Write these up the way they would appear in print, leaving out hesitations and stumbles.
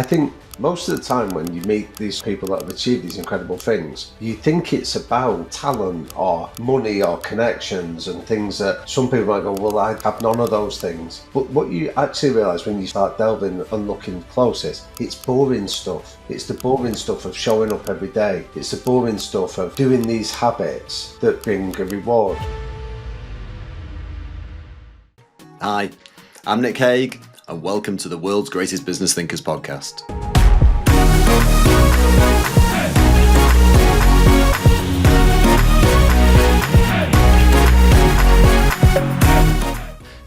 I think most of the time when you meet these people that have achieved these incredible things, you think it's about talent or money or connections and things that some people might go, well, I have none of those things. But what you actually realise when you start delving and looking closest, it's boring stuff. It's the boring stuff of showing up every day. It's the boring stuff of doing these habits that bring a reward. Hi, I'm Nick Hague, and welcome to the World's Greatest Business Thinkers podcast.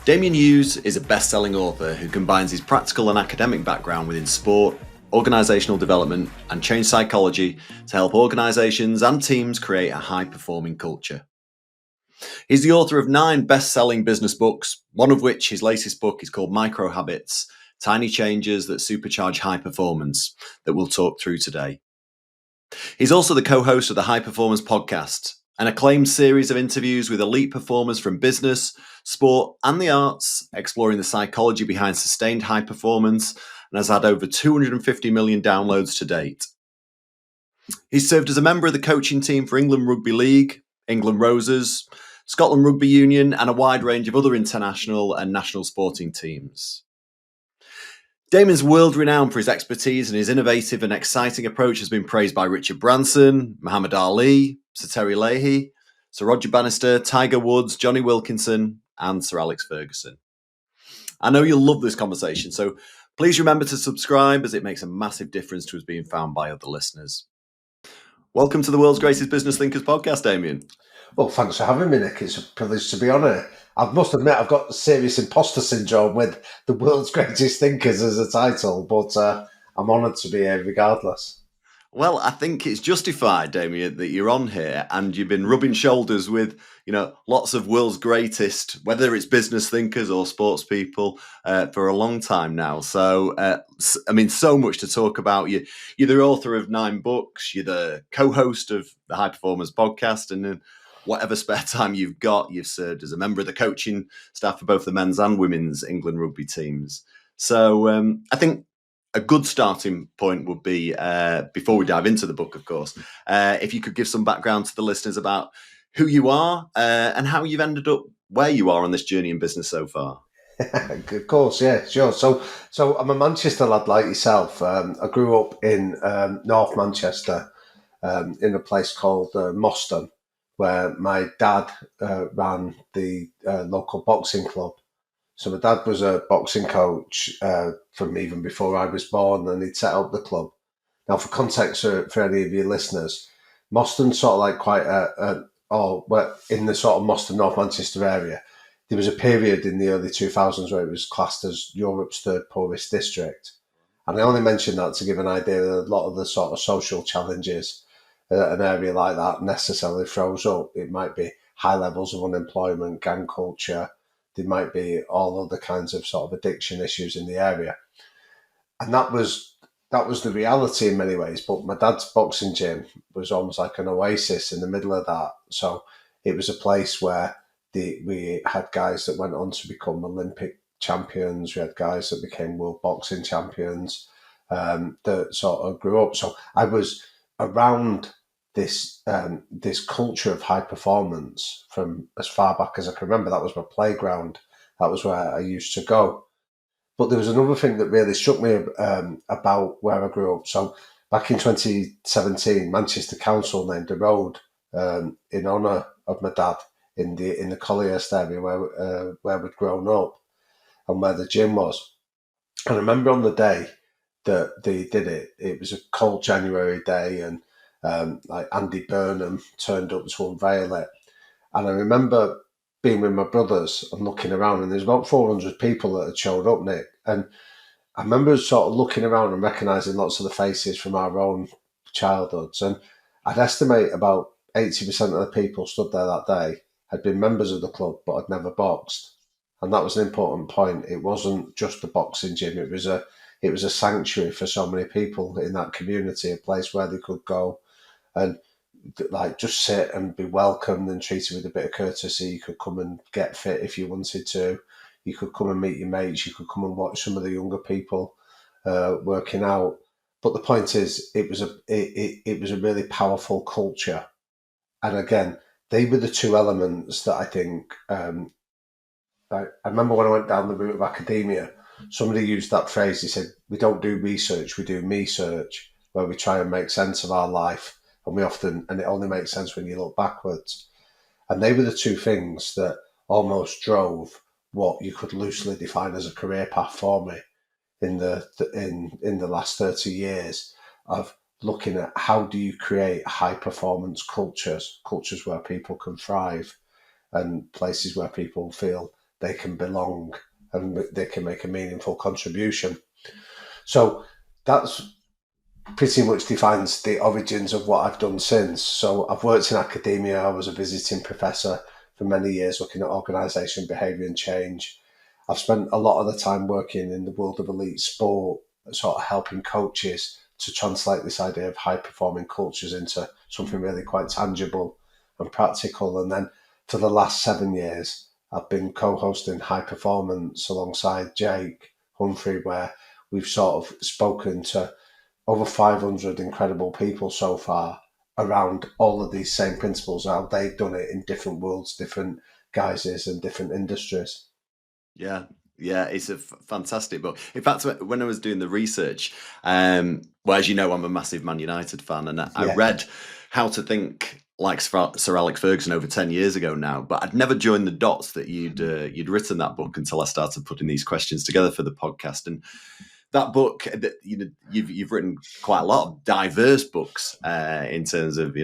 Damian Hughes is a best-selling author who combines his practical and academic background within sport, organisational development, and change psychology to help organisations and teams create a high-performing culture. He's the author of 9 best-selling business books, one of which, his latest book, is called Micro Habits, Tiny Changes That Supercharge High Performance, that we'll talk through today. He's also the co-host of the High Performance podcast, an acclaimed series of interviews with elite performers from business, sport, and the arts, exploring the psychology behind sustained high performance, and has had over 250 million downloads to date. He's served as a member of the coaching team for England Rugby League, England Roses, Scotland Rugby Union, and a wide range of other international and national sporting teams. Damian's world-renowned for his expertise, and his innovative and exciting approach has been praised by Richard Branson, Muhammad Ali, Sir Terry Leahy, Sir Roger Bannister, Tiger Woods, Johnny Wilkinson, and Sir Alex Ferguson. I know you'll love this conversation, so please remember to subscribe, as it makes a massive difference to us being found by other listeners. Welcome to the World's Greatest Business Thinkers podcast, Damian. Well, thanks for having me, Nick. It's a privilege to be on it. I must admit, I've got serious imposter syndrome with the world's greatest thinkers as a title, but I'm honoured to be here regardless. Well, I think it's justified, Damian, that you're on here and you've been rubbing shoulders with, lots of world's greatest, whether it's business thinkers or sports people, for a long time now. So, so much to talk about. You're the author of 9 books. You're the co-host of the High Performance podcast, and then whatever spare time you've got, you've served as a member of the coaching staff for both the men's and women's England rugby teams. So I think a good starting point would be, before we dive into the book, of course, if you could give some background to the listeners about who you are and how you've ended up where you are on this journey in business so far. Of course, yeah, sure. So I'm a Manchester lad like yourself. I grew up in North Manchester in a place called Moston, where my dad ran the local boxing club. So my dad was a boxing coach from even before I was born, and he'd set up the club. Now, for context for any of your listeners, Moston's sort of like quite in the sort of Moston, North Manchester area, there was a period in the early 2000s where it was classed as Europe's 3rd poorest district. And I only mention that to give an idea of a lot of the sort of social challenges an area like that necessarily throws up. It might be high levels of unemployment, gang culture. There might be all other kinds of sort of addiction issues in the area. And that was the reality in many ways. But my dad's boxing gym was almost like an oasis in the middle of that. So it was a place where we had guys that went on to become Olympic champions. We had guys that became world boxing champions that sort of grew up. So I was around this culture of high performance from as far back as I can remember. That was my playground. That was where I used to go. But there was another thing that really struck me about where I grew up. So back in 2017, Manchester Council named a road in honour of my dad in the Collyhurst area where we'd grown up and where the gym was. And I remember on the day that they did it, it was a cold January day, and like Andy Burnham turned up to unveil it. And I remember being with my brothers and looking around, and there's about 400 people that had showed up, Nick. And I remember sort of looking around and recognising lots of the faces from our own childhoods. And I'd estimate about 80% of the people stood there that day had been members of the club but had never boxed. And that was an important point. It wasn't just a boxing gym. It was a sanctuary for so many people in that community, a place where they could go and like just sit and be welcomed and treated with a bit of courtesy. You could come and get fit if you wanted to. You could come and meet your mates. You could come and watch some of the younger people working out. But the point is, it was a really powerful culture. And again, they were the two elements that I think. I remember when I went down the route of academia, somebody used that phrase. He said, "We don't do research, we do me search," where we try and make sense of our life, and it only makes sense when you look backwards. And they were the two things that almost drove what you could loosely define as a career path for me in the last 30 years of looking at how do you create high performance cultures where people can thrive and places where people feel they can belong and they can make a meaningful contribution. So that's pretty much defines the origins of what I've done since. So I've worked in academia. I was a visiting professor for many years looking at organisation, behaviour and change. I've spent a lot of the time working in the world of elite sport, sort of helping coaches to translate this idea of high performing cultures into something really quite tangible and practical. And then for the last 7 years, I've been co-hosting High Performance alongside Jake Humphrey, where we've sort of spoken to over 500 incredible people so far around all of these same principles, how they've done it in different worlds, different guises and different industries. Yeah, yeah, it's a fantastic book. In fact, when I was doing the research, well, as you know, I'm a massive Man United fan, and I read How to Think Like Sir Alex Ferguson over 10 years ago now, but I'd never joined the dots that you'd written that book until I started putting these questions together for the podcast. And that book, you've written quite a lot of diverse books in terms of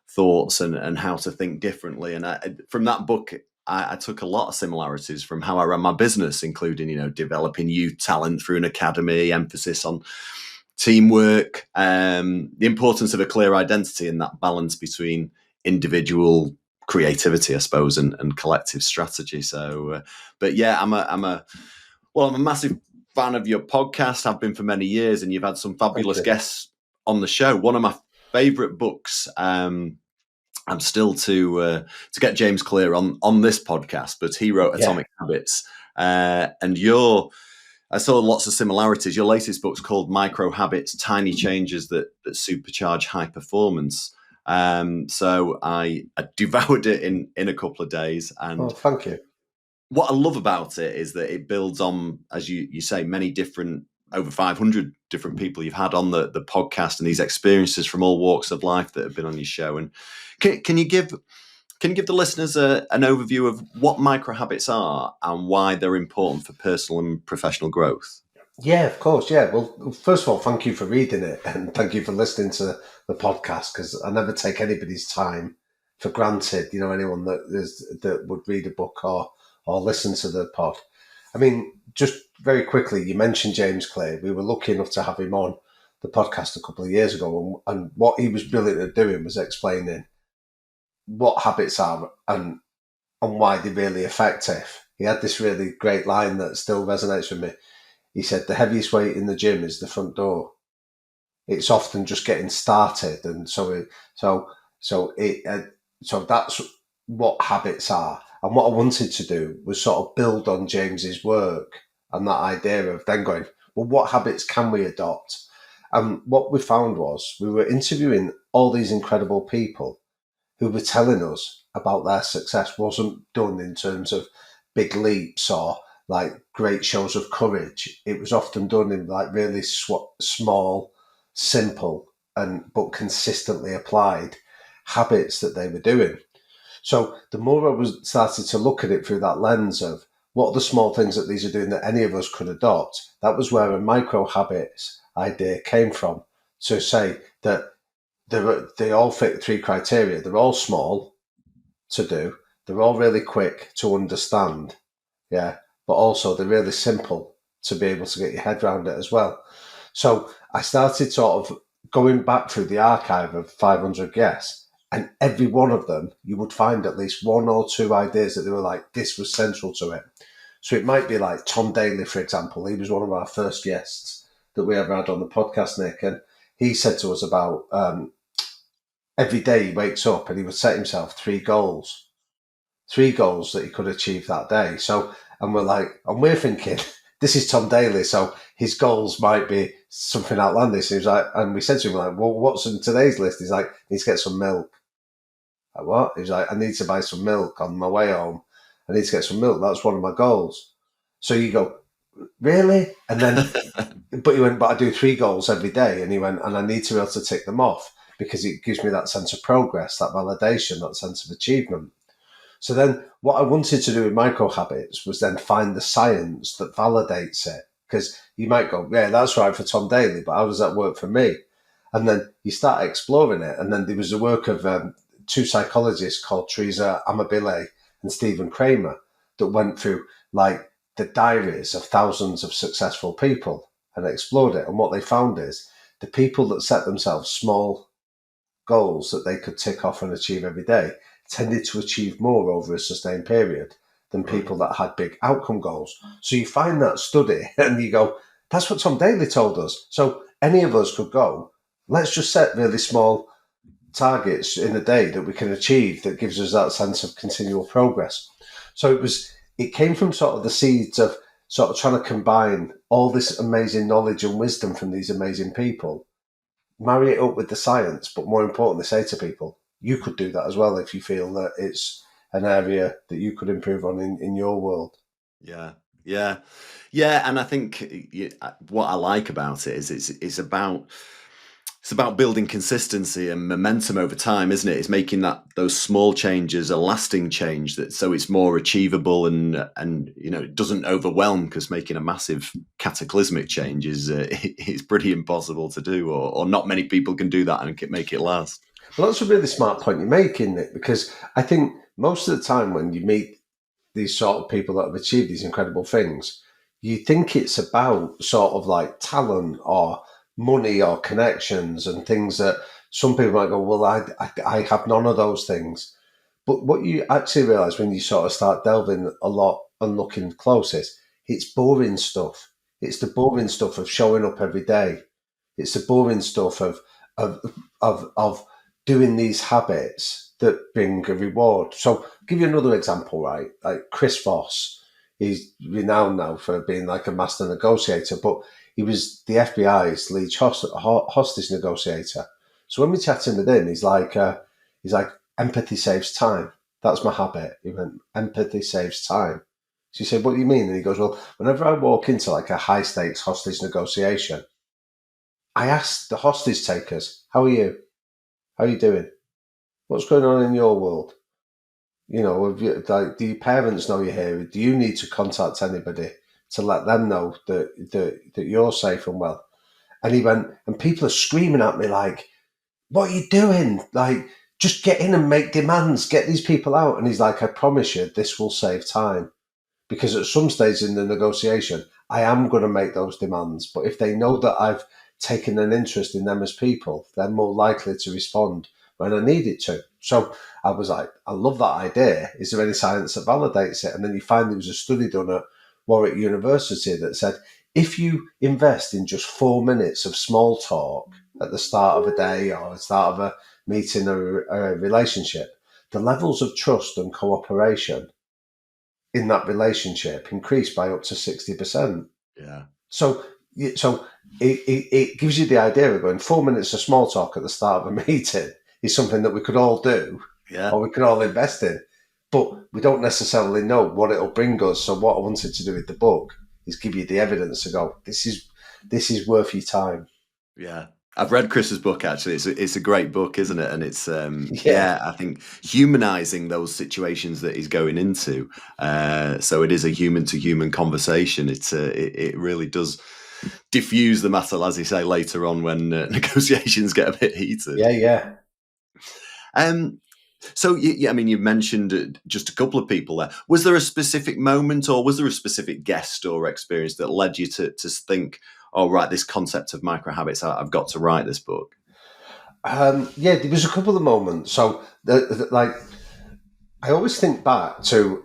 thoughts and how to think differently. And from that book, I took a lot of similarities from how I ran my business, including developing youth talent through an academy, emphasis on teamwork, the importance of a clear identity, and that balance between individual creativity, I suppose, and collective strategy. So, but yeah, I'm a massive fan of your podcast. I've been for many years, and you've had some fabulous guests on the show. One of my favourite books. I'm still to get James Clear on this podcast, but he wrote Atomic Habits, and I saw lots of similarities. Your latest book's called Micro Habits: Tiny Changes that Supercharge High Performance. So I devoured it in a couple of days, and thank you. What I love about it is that it builds on, as you say, many different, over 500 different people you've had on the podcast, and these experiences from all walks of life that have been on your show. And can you give the listeners an overview of what micro habits are and why they're important for personal and professional growth? Yeah, of course. Yeah. Well, first of all, thank you for reading it, and thank you for listening to the podcast, because I never take anybody's time for granted. Anyone that would read a book or listen to the pod. I mean, just very quickly, you mentioned James Clear. We were lucky enough to have him on the podcast a couple of years ago, and what he was brilliant at doing was explaining what habits are and why they're really effective. He had this really great line that still resonates with me. He said, "The heaviest weight in the gym is the front door. It's often just getting started." And so that's what habits are. And what I wanted to do was sort of build on James's work and that idea of then going, well, what habits can we adopt? And what we found was we were interviewing all these incredible people who were telling us about their success wasn't done in terms of big leaps or like great shows of courage. It was often done in like really small, simple, but consistently applied habits that they were doing. So the more I was started to look at it through that lens of what are the small things that these are doing that any of us could adopt, that was where a micro habits idea came from, to say that they all fit 3 criteria. They're all small to do. They're all really quick to understand. Yeah. But also they're really simple to be able to get your head around it as well. So I started sort of going back through the archive of 500 guests, and every one of them, you would find at least 1 or 2 ideas that they were like, this was central to it. So it might be like Tom Daly, for example. He was one of our first guests that we ever had on the podcast, Nick. And he said to us about every day he wakes up and he would set himself 3 goals that he could achieve that day. So, and we're thinking, this is Tom Daly, so his goals might be something outlandish. He was like, and we said to him, like, well, what's in today's list? He's like, I need to get some milk. Like, what? He was like, I need to buy some milk on my way home. I need to get some milk. That's one of my goals. So you go, really? And then, but he went, but I do 3 goals every day. And he went, and I need to be able to tick them off because it gives me that sense of progress, that validation, that sense of achievement. So then what I wanted to do with micro habits was then find the science that validates it. Because you might go, yeah, that's right for Tom Daly, but how does that work for me? And then you start exploring it. And then there was the work of 2 psychologists called Teresa Amabile and Stephen Kramer that went through like the diaries of thousands of successful people and explored it. And what they found is the people that set themselves small goals that they could tick off and achieve every day tended to achieve more over a sustained period than people that had big outcome goals. So you find that study and you go, that's what Tom Daly told us. So any of us could go, let's just set really small targets in a day that we can achieve that gives us that sense of continual progress. So it came from sort of the seeds of sort of trying to combine all this amazing knowledge and wisdom from these amazing people, marry it up with the science, but more importantly, say to people, you could do that as well if you feel that it's an area that you could improve on in your world. Yeah, yeah, yeah. And I think what I like about it is it's about building consistency and momentum over time, isn't it? It's making those small changes a lasting change, that so it's more achievable and it doesn't overwhelm, because making a massive cataclysmic change is it's pretty impossible to do, or not many people can do that and make it last. Well, that's a really smart point you're making, Nick, because I think most of the time when you meet these sort of people that have achieved these incredible things, you think it's about sort of like talent or money or connections and things that some people might go, well, I have none of those things. But what you actually realize when you sort of start delving a lot and looking close is it's boring stuff. It's the boring stuff of showing up every day. It's the boring stuff of doing these habits that bring a reward. So I'll give you another example, right? Like Chris Voss, he's renowned now for being like a master negotiator, but he was the FBI's lead hostage negotiator. So when we chatted with him, he's like, empathy saves time. That's my habit. He went, empathy saves time. So you said, what do you mean? And he goes, well, whenever I walk into like a high stakes hostage negotiation, I ask the hostage takers, how are you? How are you doing? What's going on in your world? You know, like, do your parents know you're here? Do you need to contact anybody to let them know that you're safe and well? And he went, and people are screaming at me like, what are you doing? Like, just get in and make demands, get these people out. And he's like, I promise you, this will save time. Because at some stage in the negotiation, I am going to make those demands. But if they know that I've taken an interest in them as people, they're more likely to respond when I need it to. So I was like, I love that idea. Is there any science that validates it? And then you find there was a study done at Warwick University that said, if you invest in just 4 minutes of small talk at the start of a day or the start of a meeting or a relationship, the levels of trust and cooperation in that relationship increased by up to 60%. Yeah. So it gives you the idea of going 4 minutes of small talk at the start of a meeting is something that we could all do, Yeah. or we could all invest in, but we don't necessarily know what it'll bring us. So what I wanted to do with the book is give you the evidence to go, this is worth your time. Yeah. I've read Chris's book, actually. It's a great book, isn't it? And it's Yeah. I think humanizing those situations that he's going into. So it is a human to human conversation. It really does diffuse the matter, as you say, later on when negotiations get a bit heated. Yeah. So, I mean, you mentioned just a couple of people there. Was there a specific moment, or was there a specific guest or experience that led you to think, oh, right, this concept of micro habits, I've got to write this book? Yeah, there was a couple of moments. So, like, I always think back to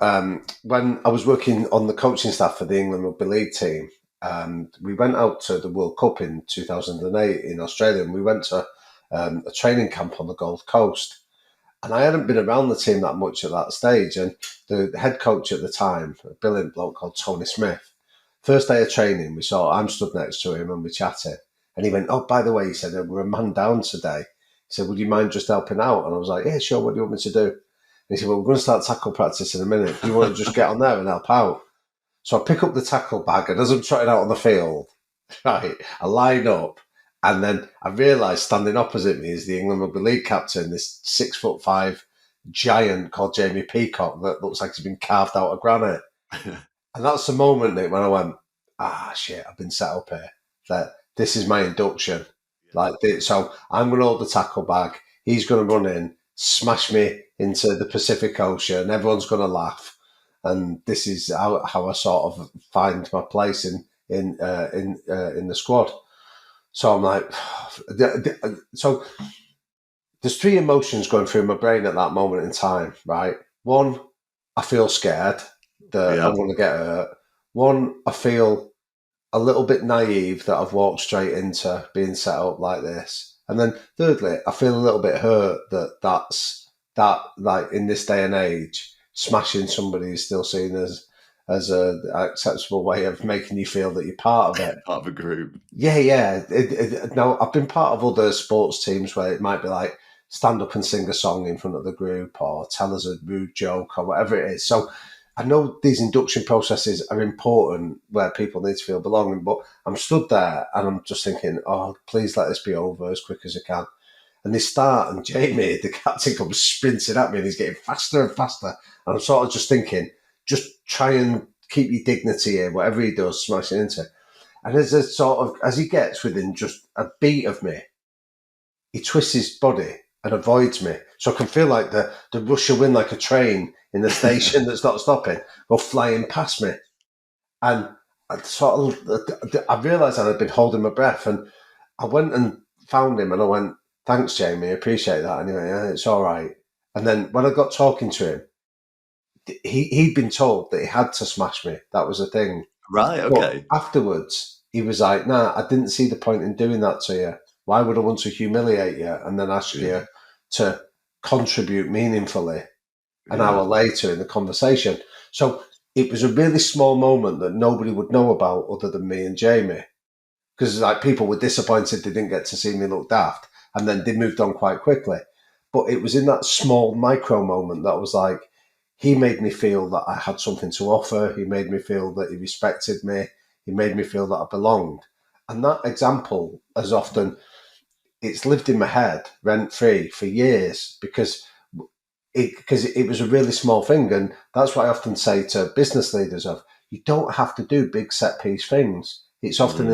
when I was working on the coaching staff for the England Rugby League team. We went out to the World Cup in 2008 in Australia, and we went to a training camp on the Gold Coast. And I hadn't been around the team that much at that stage. And the head coach at the time, a brilliant bloke called Tony Smith, First day of training, I'm stood next to him and we're chatting. And he went, "Oh, by the way," he said, "we're a man down today." He said, "Would you mind just helping out?" And I was like, "Yeah, sure. What do you want me to do?" And he said, "Well, we're going to start tackle practice in a minute. Do you want to just get on there and help out?" So I pick up the tackle bag, and as I'm trotting out on the field, right, I line up, and then I realise standing opposite me is the England Rugby League captain, this 6'5" giant called Jamie Peacock that looks like he's been carved out of granite. And that's the moment, Nick, when I went, shit, I've been set up here. That this is my induction. So I'm going to hold the tackle bag. He's going to run in, smash me into the Pacific Ocean. Everyone's going to laugh, and this is how I sort of find my place in the squad. So I'm like, so there's three emotions going through my brain at that moment in time, right? One, I feel scared that I'm going to get hurt. One, I feel a little bit naive that I've walked straight into being set up like this. And then thirdly, I feel a little bit hurt that like in this day and age, smashing somebody is still seen as a acceptable way of making you feel that you're part of it. Part of a group. Yeah. Now, I've been part of other sports teams where it might be like stand up and sing a song in front of the group or tell us a rude joke or whatever it is. So I know these induction processes are important where people need to feel belonging, but I'm stood there and I'm just thinking, oh, please let this be over as quick as I can. And they start, and Jamie, the captain, comes sprinting at me and he's getting faster and faster. And I'm sort of just thinking, just try and keep your dignity here, whatever he does, smashing into it. And as he gets within just a beat of me, he twists his body and avoids me. So I can feel like the rush of wind, like a train in the station that's not stopping, go flying past me. And I realised that I'd been holding my breath, and I went and found him and I went, "Thanks, Jamie, I appreciate that." Anyway, yeah, it's all right. And then when I got talking to him, he'd been told that he had to smash me. That was the thing. Right, But okay. afterwards, he was like, "Nah, I didn't see the point in doing that to you. Why would I want to humiliate you and then ask you to contribute meaningfully an hour later in the conversation?" So it was a really small moment that nobody would know about other than me and Jamie. Because like people were disappointed they didn't get to see me look daft, and then they moved on quite quickly. But it was in that small micro moment that I was like, he made me feel that I had something to offer. He made me feel that he respected me. He made me feel that I belonged. And that example has often, it's lived in my head rent free for years because it was a really small thing. And that's what I often say to business leaders of, you don't have to do big set piece things. It's often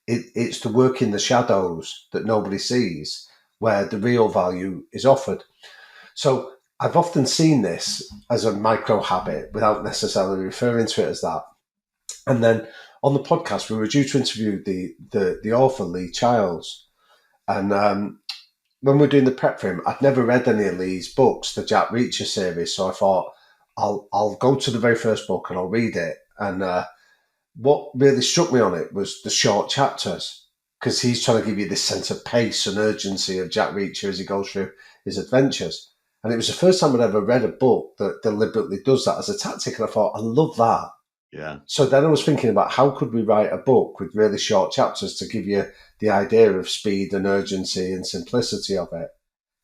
it's the work in the shadows that nobody sees where the real value is offered. So I've often seen this as a micro habit without necessarily referring to it as that. And then on the podcast, we were due to interview the author, Lee Childs. And when we were doing the prep for him, I'd never read any of Lee's books, the Jack Reacher series. So I thought, I'll go to the very first book and I'll read it. And what really struck me on it was the short chapters, because he's trying to give you this sense of pace and urgency of Jack Reacher as he goes through his adventures. And it was the first time I'd ever read a book that deliberately does that as a tactic. And I thought, I love that. Yeah. So then I was thinking about how could we write a book with really short chapters to give you the idea of speed and urgency and simplicity of it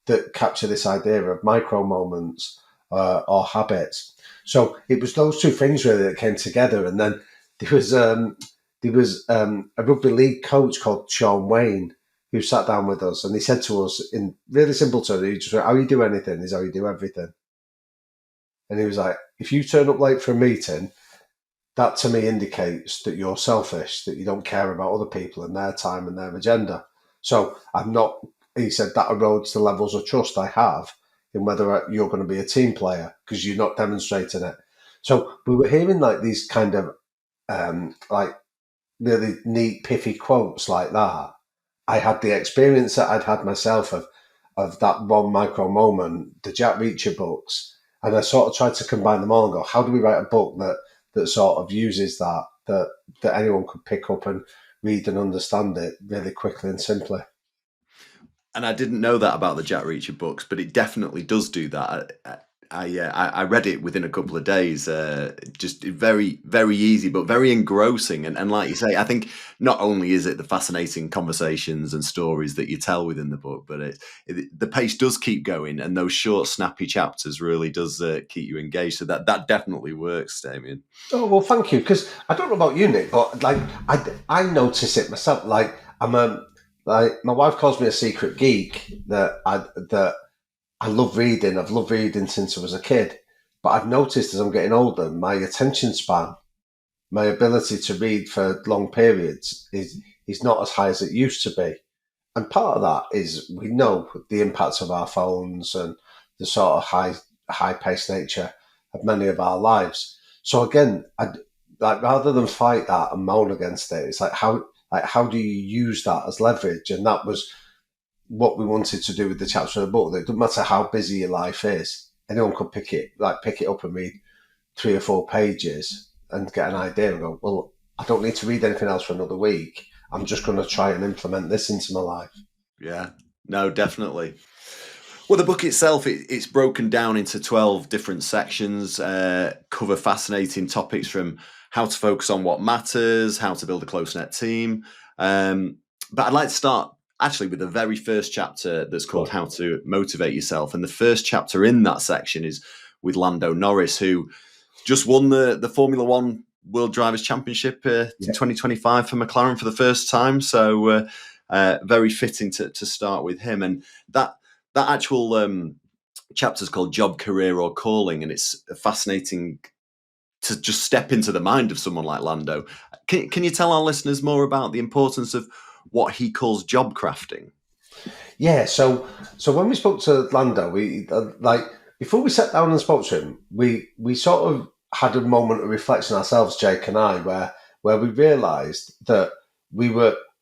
that capture this idea of micro moments or habits. So it was those two things really that came together. And then there was a rugby league coach called Sean Wayne who sat down with us, and he said to us in really simple terms, he just went, "How you do anything is how you do everything." And he was like, "If you turn up late for a meeting, that to me indicates that you're selfish, that you don't care about other people and their time and their agenda. So I'm not," he said, "that erodes the levels of trust I have in whether you're going to be a team player because you're not demonstrating it." So we were hearing like these kind of like really neat, pithy quotes like that. I had the experience that I'd had myself of that one micro moment, the Jack Reacher books, and I sort of tried to combine them all and go, how do we write a book that sort of uses that anyone could pick up and read and understand it really quickly and simply. And I didn't know that about the Jack Reacher books, but it definitely does do that. I read it within a couple of days. Just very, very easy, but very engrossing. And like you say, I think not only is it the fascinating conversations and stories that you tell within the book, but the pace does keep going, and those short, snappy chapters really does keep you engaged. So that definitely works, Damien. Oh well, thank you. Because I don't know about you, Nick, but like I notice it myself. Like like my wife calls me a secret geek. That I love reading. I've loved reading since I was a kid. But I've noticed as I'm getting older, my attention span, my ability to read for long periods is not as high as it used to be. And part of that is we know the impacts of our phones and the sort of high paced nature of many of our lives. So again, like rather than fight that and moan against it, it's like how do you use that as leverage? And that was what we wanted to do with the chapter of the book. That it doesn't matter how busy your life is, anyone could pick it up and read 3 or 4 pages and get an idea and go, well, I don't need to read anything else for another week. I'm just going to try and implement this into my life. Yeah, no, definitely. Well, the book itself, it's broken down into 12 different sections, cover fascinating topics from how to focus on what matters, how to build a close-knit team. But I'd like to start actually with the very first chapter that's called How to Motivate Yourself. And the first chapter in that section is with Lando Norris, who just won the Formula One World Drivers' Championship in 2025 for McLaren for the first time. So very fitting to start with him. And that actual chapter is called Job, Career or Calling, and it's fascinating to just step into the mind of someone like Lando. Can you tell our listeners more about the importance of what he calls job crafting? Yeah, so when we spoke to Lando, we like before we sat down and spoke to him, we sort of had a moment of reflection ourselves, Jake and I, where we realised that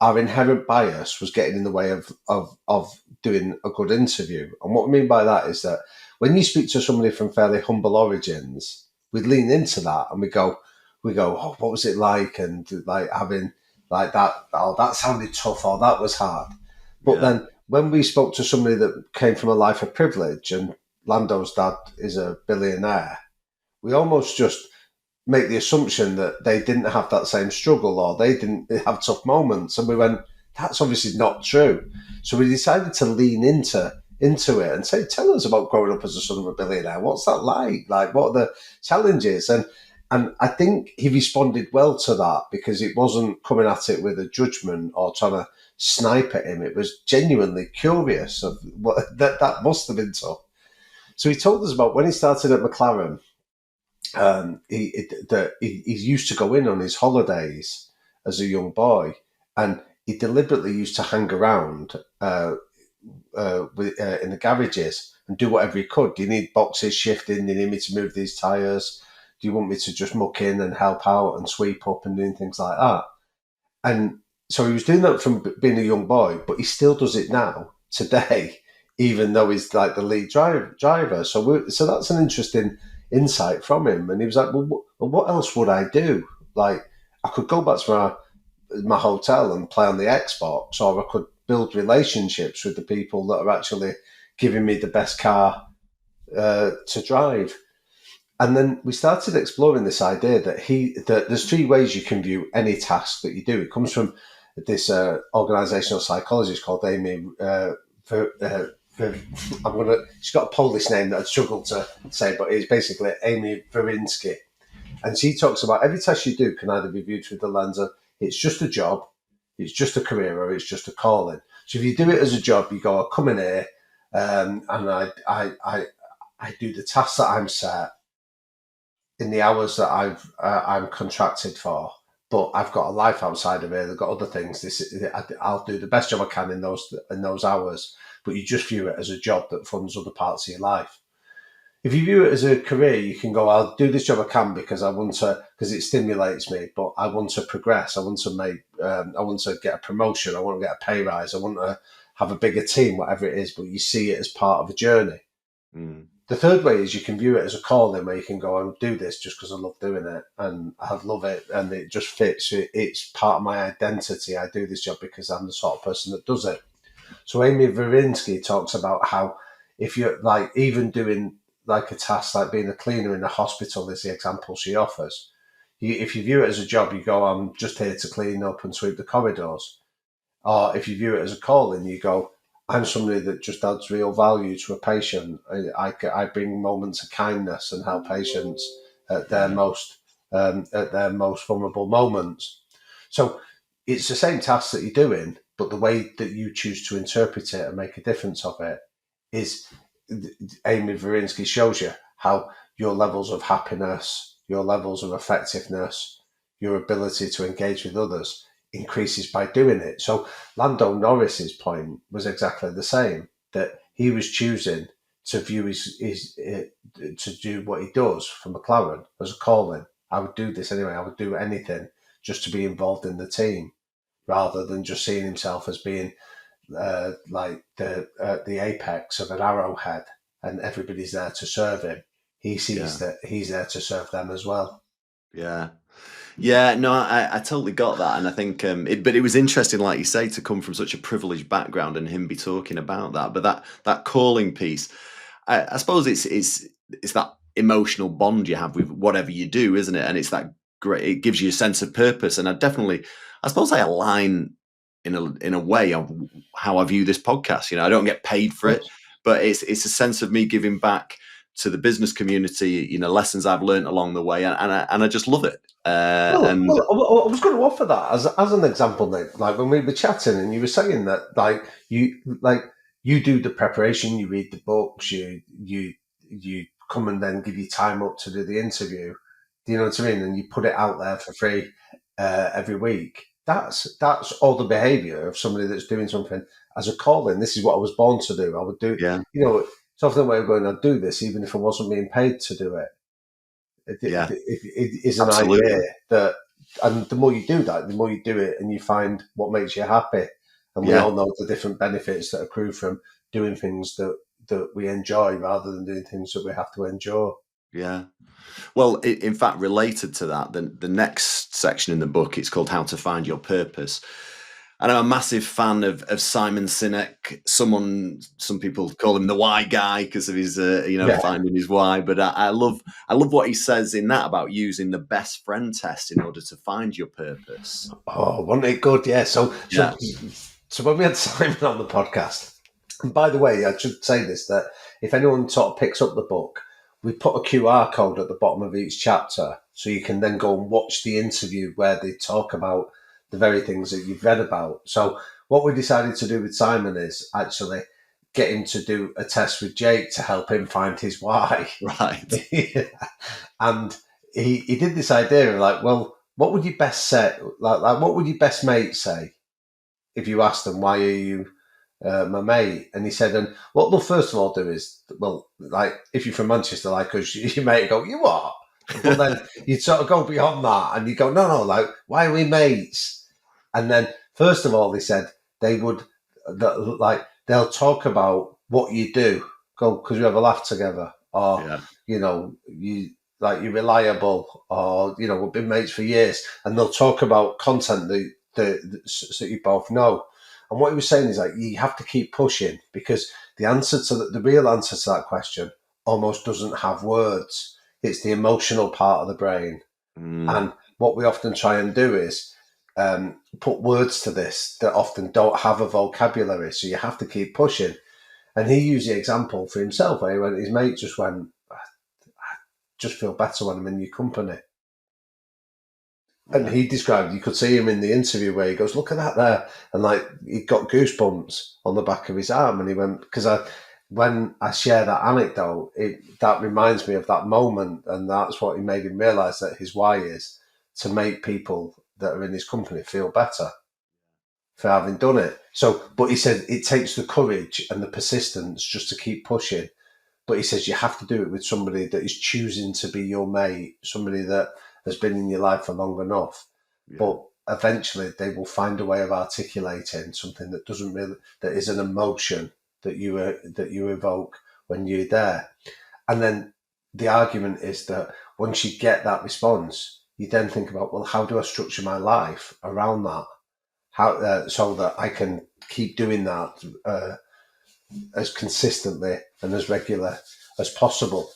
our inherent bias was getting in the way of doing a good interview. And what we mean by that is that when you speak to somebody from fairly humble origins, we'd lean into that and we go, oh, what was it like? And like having like that, oh, that sounded tough, or that was hard. But then when we spoke to somebody that came from a life of privilege, and Lando's dad is a billionaire, we almost just make the assumption that they didn't have that same struggle or they didn't have tough moments. And we went, that's obviously not true. So we decided to lean into it and say, tell us about growing up as a son of a billionaire. What's that like? Like, what are the challenges? And I think he responded well to that because it wasn't coming at it with a judgment or trying to snipe at him. It was genuinely curious of what that must have been tough. So he told us about when he started at McLaren. He used to go in on his holidays as a young boy, and he deliberately used to hang around in the garages and do whatever he could. Do you need boxes shifting? Do you need me to move these tyres? Do you want me to just muck in and help out and sweep up and doing things like that? And so he was doing that from being a young boy, but he still does it now, today, even though he's like the lead driver. So that's an interesting insight from him. And he was like, well, what else would I do? Like, I could go back to my hotel and play on the Xbox, or I could build relationships with the people that are actually giving me the best car to drive. And then we started exploring this idea that there's 3 ways you can view any task that you do. It comes from this organizational psychologist called Amy. She's got a Polish name that I'd struggle to say, but it's basically Amy Verinsky. And she talks about every task you do can either be viewed through the lens of it's just a job, it's just a career, or it's just a calling. So if you do it as a job, you go, I come in here and I do the tasks that I'm set in the hours that I'm contracted for, but I've got a life outside of it. I've got other things. I'll do the best job I can in those hours. But you just view it as a job that funds other parts of your life. If you view it as a career, you can go, I'll do this job I can because it stimulates me, but I want to progress. I want to get a promotion. I want to get a pay rise. I want to have a bigger team, whatever it is, but you see it as part of a journey. Mm. The third way is you can view it as a calling, where you can go and do this just because I love doing it and I love it and it just fits. It's part of my identity. I do this job because I'm the sort of person that does it. So Amy Verinsky talks about how if you're like even doing like a task like being a cleaner in a hospital is the example she offers. If you view it as a job, you go, I'm just here to clean up and sweep the corridors. Or if you view it as a calling, you go, I'm somebody that just adds real value to a patient. I bring moments of kindness and help patients at their most vulnerable moments. So it's the same task that you're doing, but the way that you choose to interpret it and make a difference of it is Amy Verinsky shows you how your levels of happiness, your levels of effectiveness, your ability to engage with others increases by doing it. So Lando Norris's point was exactly the same, that he was choosing to view his to do what he does for McLaren as a calling. I would do this anyway. I would do anything just to be involved in the team, rather than just seeing himself as being like the apex of an arrowhead and everybody's there to serve him. He sees that he's there to serve them as well. Yeah. Yeah, no, I totally got that, and I think, but it was interesting, like you say, to come from such a privileged background and him be talking about that. But that calling piece, I suppose it's that emotional bond you have with whatever you do, isn't it? And it's that great. It gives you a sense of purpose, and I suppose I align in a way of how I view this podcast. I don't get paid for it, but it's a sense of me giving back to the business community, lessons I've learned along the way, and I just love it. Well, I was going to offer that as an example, Nick. Like when we were chatting, and you were saying that, you do the preparation, you read the books, you come and then give your time up to do the interview. Do you know what I mean? And you put it out there for free every week. That's all the behaviour of somebody that's doing something as a calling. This is what I was born to do. I would do. Yeah. It's often the way of going, I'd do this even if I wasn't being paid to do it. Yeah. It is an Absolutely. idea that, and the more you do that, the more you do it, and you find what makes you happy. And we all know the different benefits that accrue from doing things that we enjoy rather than doing things that we have to endure. Yeah. Well, in fact, related to that, the next section in the book, it's called How to Find Your Purpose. And I'm a massive fan of Simon Sinek. Some people call him the why guy because of his, finding his why. But I love what he says in that about using the best friend test in order to find your purpose. Oh, wasn't it good? Yeah. So when we had Simon on the podcast, and by the way, I should say this, that if anyone sort of picks up the book, we put a QR code at the bottom of each chapter, so you can then go and watch the interview where they talk about the very things that you've read about. So what we decided to do with Simon is actually get him to do a test with Jake to help him find his why. Right. And he did this idea of like, well, what would your best say? Like what would your best mate say if you asked them, why are you my mate? And he said, and what they'll first of all do is, well, like if you're from Manchester, like us, your mate go, you what? But then you'd sort of go beyond that and you go, no, like, why are we mates? And then, first of all, they said they would, they'll talk about what you do, go, because you have a laugh together, or, you're reliable, or, we've been mates for years. And they'll talk about content that you both know. And what he was saying is like, you have to keep pushing, because the real answer to that question almost doesn't have words. It's the emotional part of the brain. And what we often try and do is put words to this that often don't have a vocabulary. So you have to keep pushing. And he used the example for himself where he went, his mate just went, I just feel better when I'm in your company. And he described, you could see him in the interview where he goes, look at that there. And like, he got goosebumps on the back of his arm. And he went, because when I share that anecdote, that reminds me of that moment. And that's what he made him realize that his why is to make people that are in his company feel better for having done it. So, but he said it takes the courage and the persistence just to keep pushing. But he says you have to do it with somebody that is choosing to be your mate, somebody that has been in your life for long enough. Yeah. But eventually they will find a way of articulating something that that is an emotion that you evoke when you're there. And then the argument is that once you get that response, you then think about, well, how do I structure my life around that? How so that I can keep doing that as consistently and as regular as possible.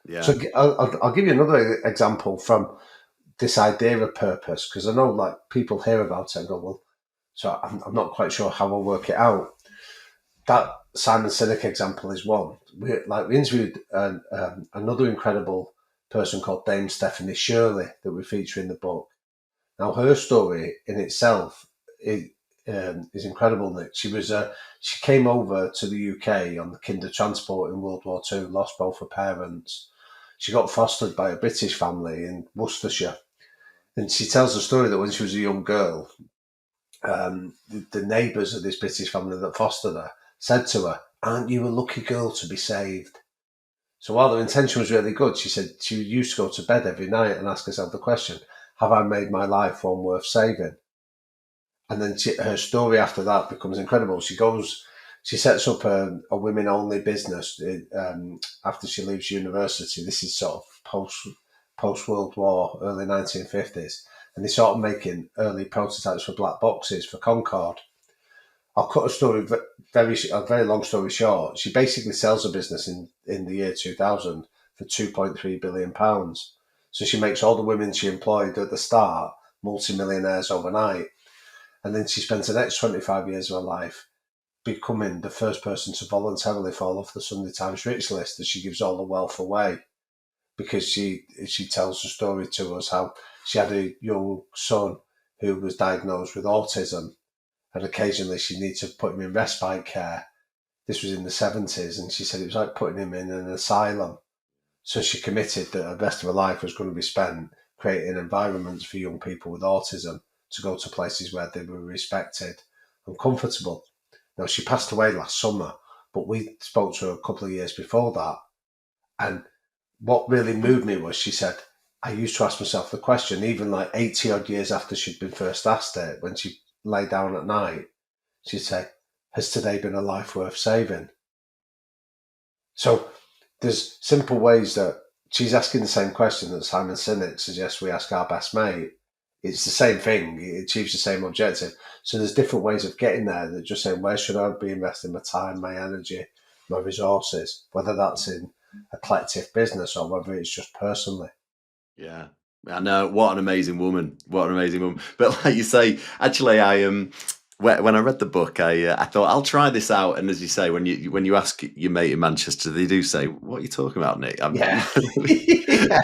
Yeah. So I'll give you another example from this idea of purpose, because I know like people hear about it and go, well, so I'm not quite sure how I'll work it out. That Simon Sinek example is one. We interviewed another incredible person called Dame Stephanie Shirley that we feature in the book. Now, her story in itself is incredible. Nick, she came over to the UK on the Kinder Transport in World War II, lost both her parents. She got fostered by a British family in Worcestershire, and she tells the story that when she was a young girl, the neighbours of this British family that fostered her said to her, "Aren't you a lucky girl to be saved?" So while her intention was really good, she said she used to go to bed every night and ask herself the question, have I made my life one worth saving? And then her story after that becomes incredible. She sets up a women-only business after she leaves university. This is sort of post World War, early 1950s, and they're sort of making early prototypes for black boxes for Concorde. I'll cut a very long story short. She basically sells her business in the year 2000 for £2.3 billion. So she makes all the women she employed at the start multimillionaires overnight. And then she spends the next 25 years of her life becoming the first person to voluntarily fall off the Sunday Times Rich list as she gives all the wealth away. Because she tells the story to us how she had a young son who was diagnosed with autism, and occasionally she needed to put him in respite care. This was in the 70s, and she said it was like putting him in an asylum. So she committed that the rest of her life was going to be spent creating environments for young people with autism to go to places where they were respected and comfortable. Now, she passed away last summer, but we spoke to her a couple of years before that. And what really moved me was she said, I used to ask myself the question, even like 80 odd years after she'd been first asked it, when she lay down at night, she'd say, has today been a life worth saving? So there's simple ways that she's asking the same question that Simon Sinek suggests we ask our best mate. It's the same thing. It achieves the same objective. So there's different ways of getting there that just saying, where should I be investing my time, my energy, my resources, whether that's in a collective business or whether it's just personally. Yeah. I know. What an amazing woman. What an amazing woman. But like you say, actually, when I read the book, I thought I'll try this out. And as you say, when you ask your mate in Manchester, they do say, "What are you talking about, Nick?" Yeah. yeah. Yeah.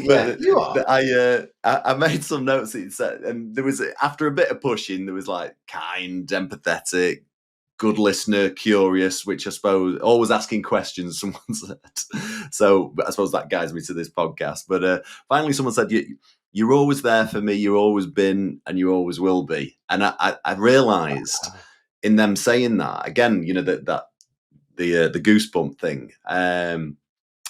But You are. I made some notes that it said, and there was after a bit of pushing, there was like kind, empathetic, good listener, curious, which I suppose always asking questions. Someone said, so I suppose that guides me to this podcast. But finally, someone said, "You're always there for me. You've always been, and you always will be." And I realised in them saying that again, that the goosebump thing.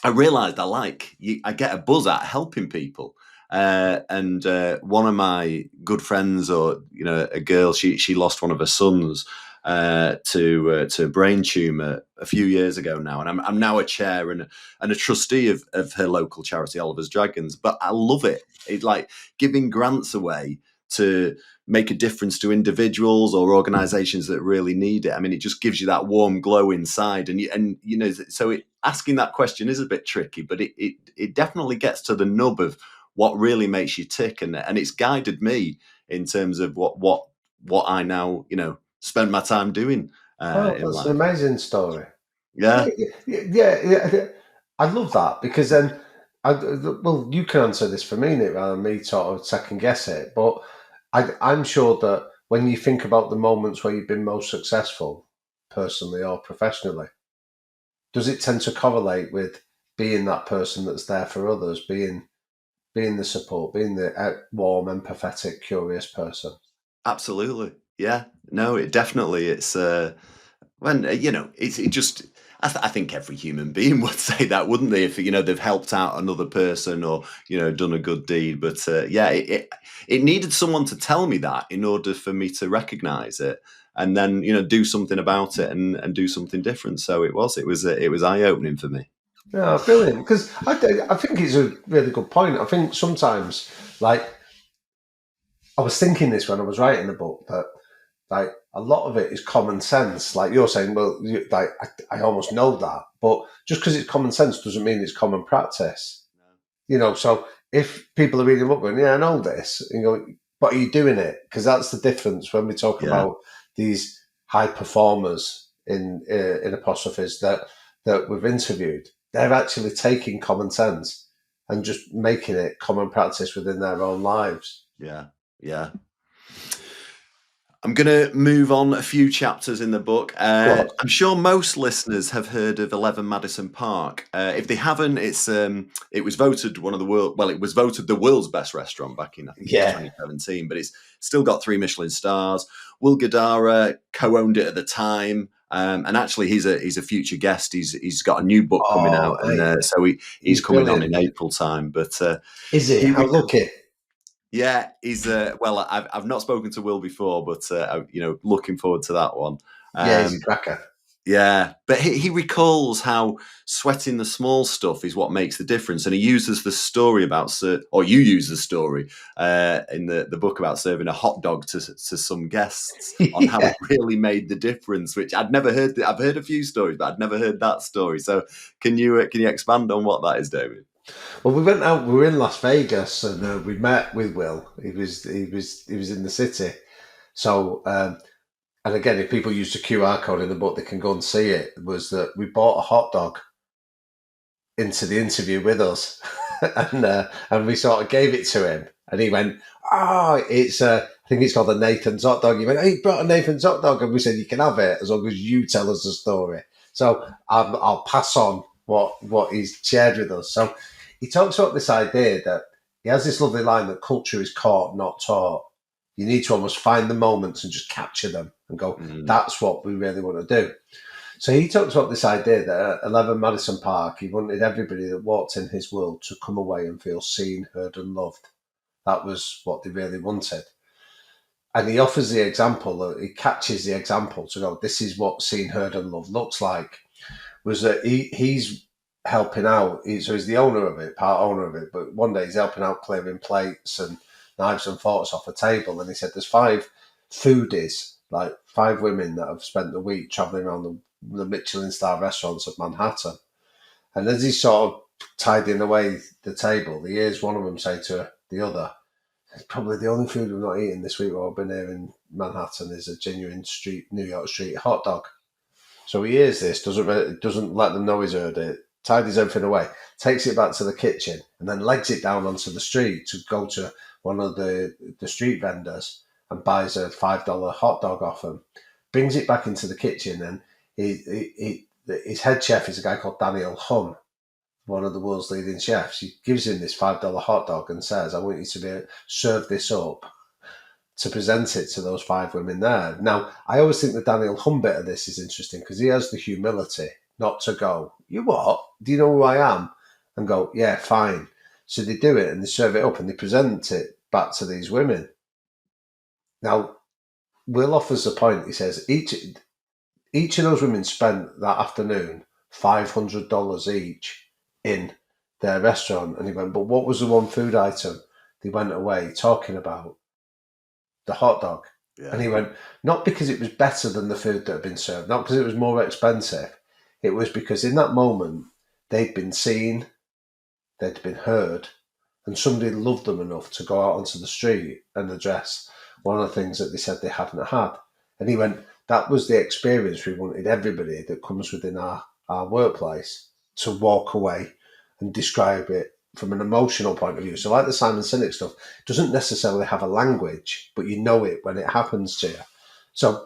I realised I get a buzz out of helping people. And one of my good friends, or a girl, she lost one of her sons to a brain tumor a few years ago now, and I'm now a chair and a trustee of her local charity, Oliver's Dragons. But I love it. It's like giving grants away to make a difference to individuals or organizations that really need it. I mean, it just gives you that warm glow inside, so asking that question is a bit tricky, but it definitely gets to the nub of what really makes you tick, and it's guided me in terms of what I now spend my time doing Oh, in that's an life. amazing story. Yeah, Yeah. I love that because then, well, you can answer this for me, Nick, rather than me sort of second guess it. But I'm sure that when you think about the moments where you've been most successful, personally or professionally, does it tend to correlate with being that person that's there for others, being the support, being the warm, empathetic, curious person? absolutely. Yeah, no, it definitely. It's when it just. I think every human being would say that, wouldn't they? If they've helped out another person or done a good deed. But yeah, it needed someone to tell me that in order for me to recognise it, and then do something about it and do something different. So it was eye opening for me. Yeah, brilliant. Because I think it's a really good point. I think sometimes, like, I was thinking this when I was writing the book, that like a lot of it is common sense. Like you're saying, well, I almost know that, But just because it's common sense doesn't mean it's common practice. So if people are reading a book going, yeah, I know this, and you go, but are you doing it? Because that's the difference when we talk about these high performers in apostrophes that we've interviewed. They're actually taking common sense and just making it common practice within their own lives. Yeah. I'm going to move on a few chapters in the book. I'm sure most listeners have heard of 11 Madison Park. If they haven't, it was voted it was voted the world's best restaurant back in, I think, 2017, but it's still got 3 Michelin stars. Will Guidara co-owned it at the time. And actually, he's a future guest. He's got a new book coming out, and so he's coming brilliant. on in April time. But is he? How lucky? Yeah, he's well. I've not spoken to Will before, but looking forward to that one. He's a cracker. Yeah, but he recalls how sweating the small stuff is what makes the difference, and he uses the story you use the story in the book about serving a hot dog to some guests on how it really made the difference. Which I'd never heard. I've heard a few stories, but I'd never heard that story. So can you expand on what that is, David? Well, we went out. We were in Las Vegas, and we met with Will. He was in the city. So, and again, if people use the QR code in the book, they can go and see it. Was that we bought a hot dog into the interview with us, and we sort of gave it to him, and he went, it's I think it's called a Nathan's hot dog. He went, he brought a Nathan's hot dog, and we said you can have it as long as you tell us the story. So I'll pass on what he's shared with us. So he talks about this idea that he has this lovely line that culture is caught, not taught. You need to almost find the moments and just capture them and go, that's what we really want to do. So he talks about this idea that at 11 Madison Park, he wanted everybody that walked in his world to come away and feel seen, heard and loved. That was what they really wanted. And he offers the example, he catches the example to go, this is what seen, heard and loved looks like. Was that he's helping out. So he's the owner of it, part owner of it. But one day he's helping out clearing plates and knives and forks off a table. And he said there's 5 foodies, like 5 women that have spent the week travelling around the Michelin-starred restaurants of Manhattan. And as he's sort of tidying away the table, he hears one of them say to the other, it's probably the only food we've not eaten this week while I've been here in Manhattan is a genuine New York street hot dog. So he hears this, doesn't let them know he's heard it, tidies everything away, takes it back to the kitchen, and then legs it down onto the street to go to one of the street vendors and buys a $5 hot dog off him, brings it back into the kitchen, and his head chef is a guy called Damian Hughes, one of the world's leading chefs. He gives him this $5 hot dog and says, I want you to serve this up to present it to those 5 women there. Now, I always think the Daniel Hum bit of this is interesting because he has the humility not to go, you what? Do you know who I am? And go, yeah, fine. So they do it and they serve it up and they present it back to these women. Now, Will offers the point. He says each of those women spent that afternoon $500 each in their restaurant. And he went, but what was the one food item they went away talking about? The hot dog. Yeah. And he went, not because it was better than the food that had been served, not because it was more expensive. It was because in that moment, they'd been seen, they'd been heard, and somebody loved them enough to go out onto the street and address one of the things that they said they hadn't had. And he went, that was the experience we wanted everybody that comes within our workplace to walk away and describe it from an emotional point of view. So like the Simon Sinek stuff, doesn't necessarily have a language, but you know it when it happens to you. So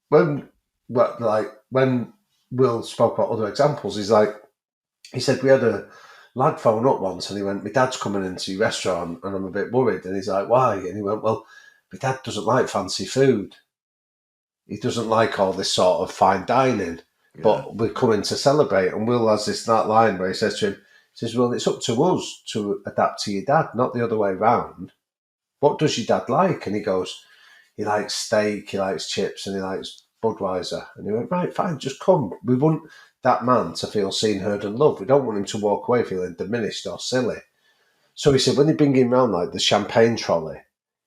when Will spoke about other examples, he said we had a lad phone up once and he went, my dad's coming into your restaurant and I'm a bit worried. And he's like, why? And he went, well, my dad doesn't like fancy food. He doesn't like all this sort of fine dining, but we're coming to celebrate. And Will has that line where he says to him, he says, well, it's up to us to adapt to your dad, not the other way around. What does your dad like? And he goes, he likes steak, he likes chips, and he likes Budweiser. And he went, right, fine, just come. We want that man to feel seen, heard and loved. We don't want him to walk away feeling diminished or silly. So he said, when they bring him round like the champagne trolley,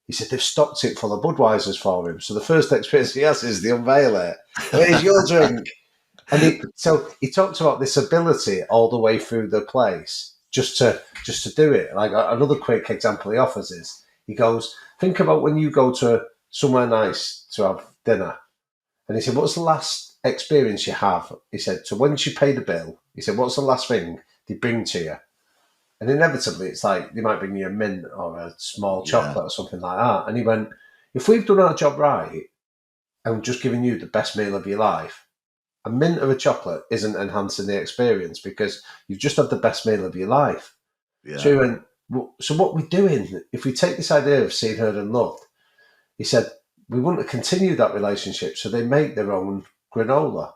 he said, they've stocked it full of Budweisers for him. So the first experience he has is they unveil it. Where's your drink? And he talked about this ability all the way through the place just to do it. Like another quick example he offers is he goes, think about when you go to somewhere nice to have dinner. And he said, what's the last experience you have? He said, so once you pay the bill, he said, what's the last thing they bring to you? And inevitably, it's like they might bring you a mint or a small chocolate or something like that. And he went, if we've done our job right and just given you the best meal of your life, a mint or a chocolate isn't enhancing the experience because you've just had the best meal of your life. Yeah. So he went, so what we're doing, if we take this idea of seen, heard and loved, he said, we want to continue that relationship, so they make their own granola.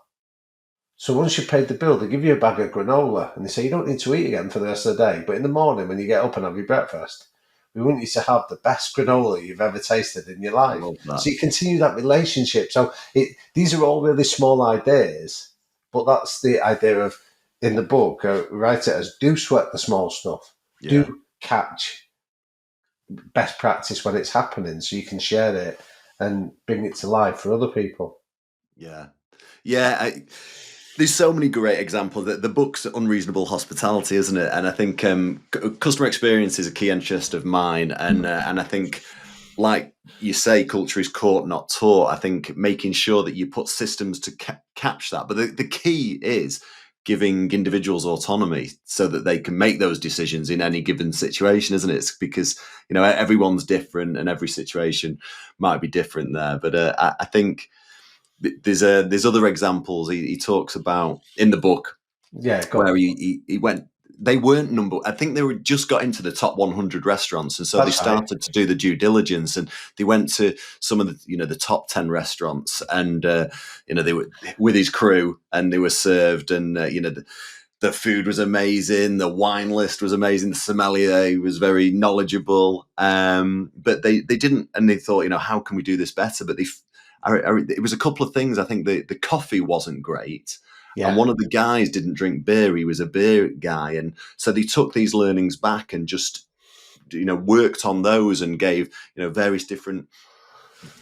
So once you've paid the bill, they give you a bag of granola and they say you don't need to eat again for the rest of the day. But in the morning when you get up and have your breakfast, we want you to have the best granola you've ever tasted in your life. So you continue that relationship. So these are all really small ideas, but that's the idea of, in the book, write it as do sweat the small stuff. Yeah. Do catch best practice when it's happening so you can share it and bring it to life for other people. Yeah. Yeah. There's so many great examples. The book's Unreasonable Hospitality, isn't it? And I think customer experience is a key interest of mine. And I think, like you say, culture is caught, not taught. I think making sure that you put systems to catch that. But the key is giving individuals autonomy so that they can make those decisions in any given situation, isn't it? It's because, everyone's different and every situation might be different there. But I think there's other examples he talks about in the book. Yeah, where he went. They weren't I think they were just got into the top 100 restaurants, and so they started to do the due diligence, and they went to some of the the top 10 restaurants, and they were with his crew, and they were served, and the food was amazing, the wine list was amazing, the sommelier was very knowledgeable, but they didn't, and they thought, how can we do this better? But it was a couple of things. I think the coffee wasn't great. Yeah. And one of the guys didn't drink beer. He was a beer guy. And so they took these learnings back and just, worked on those and gave, various different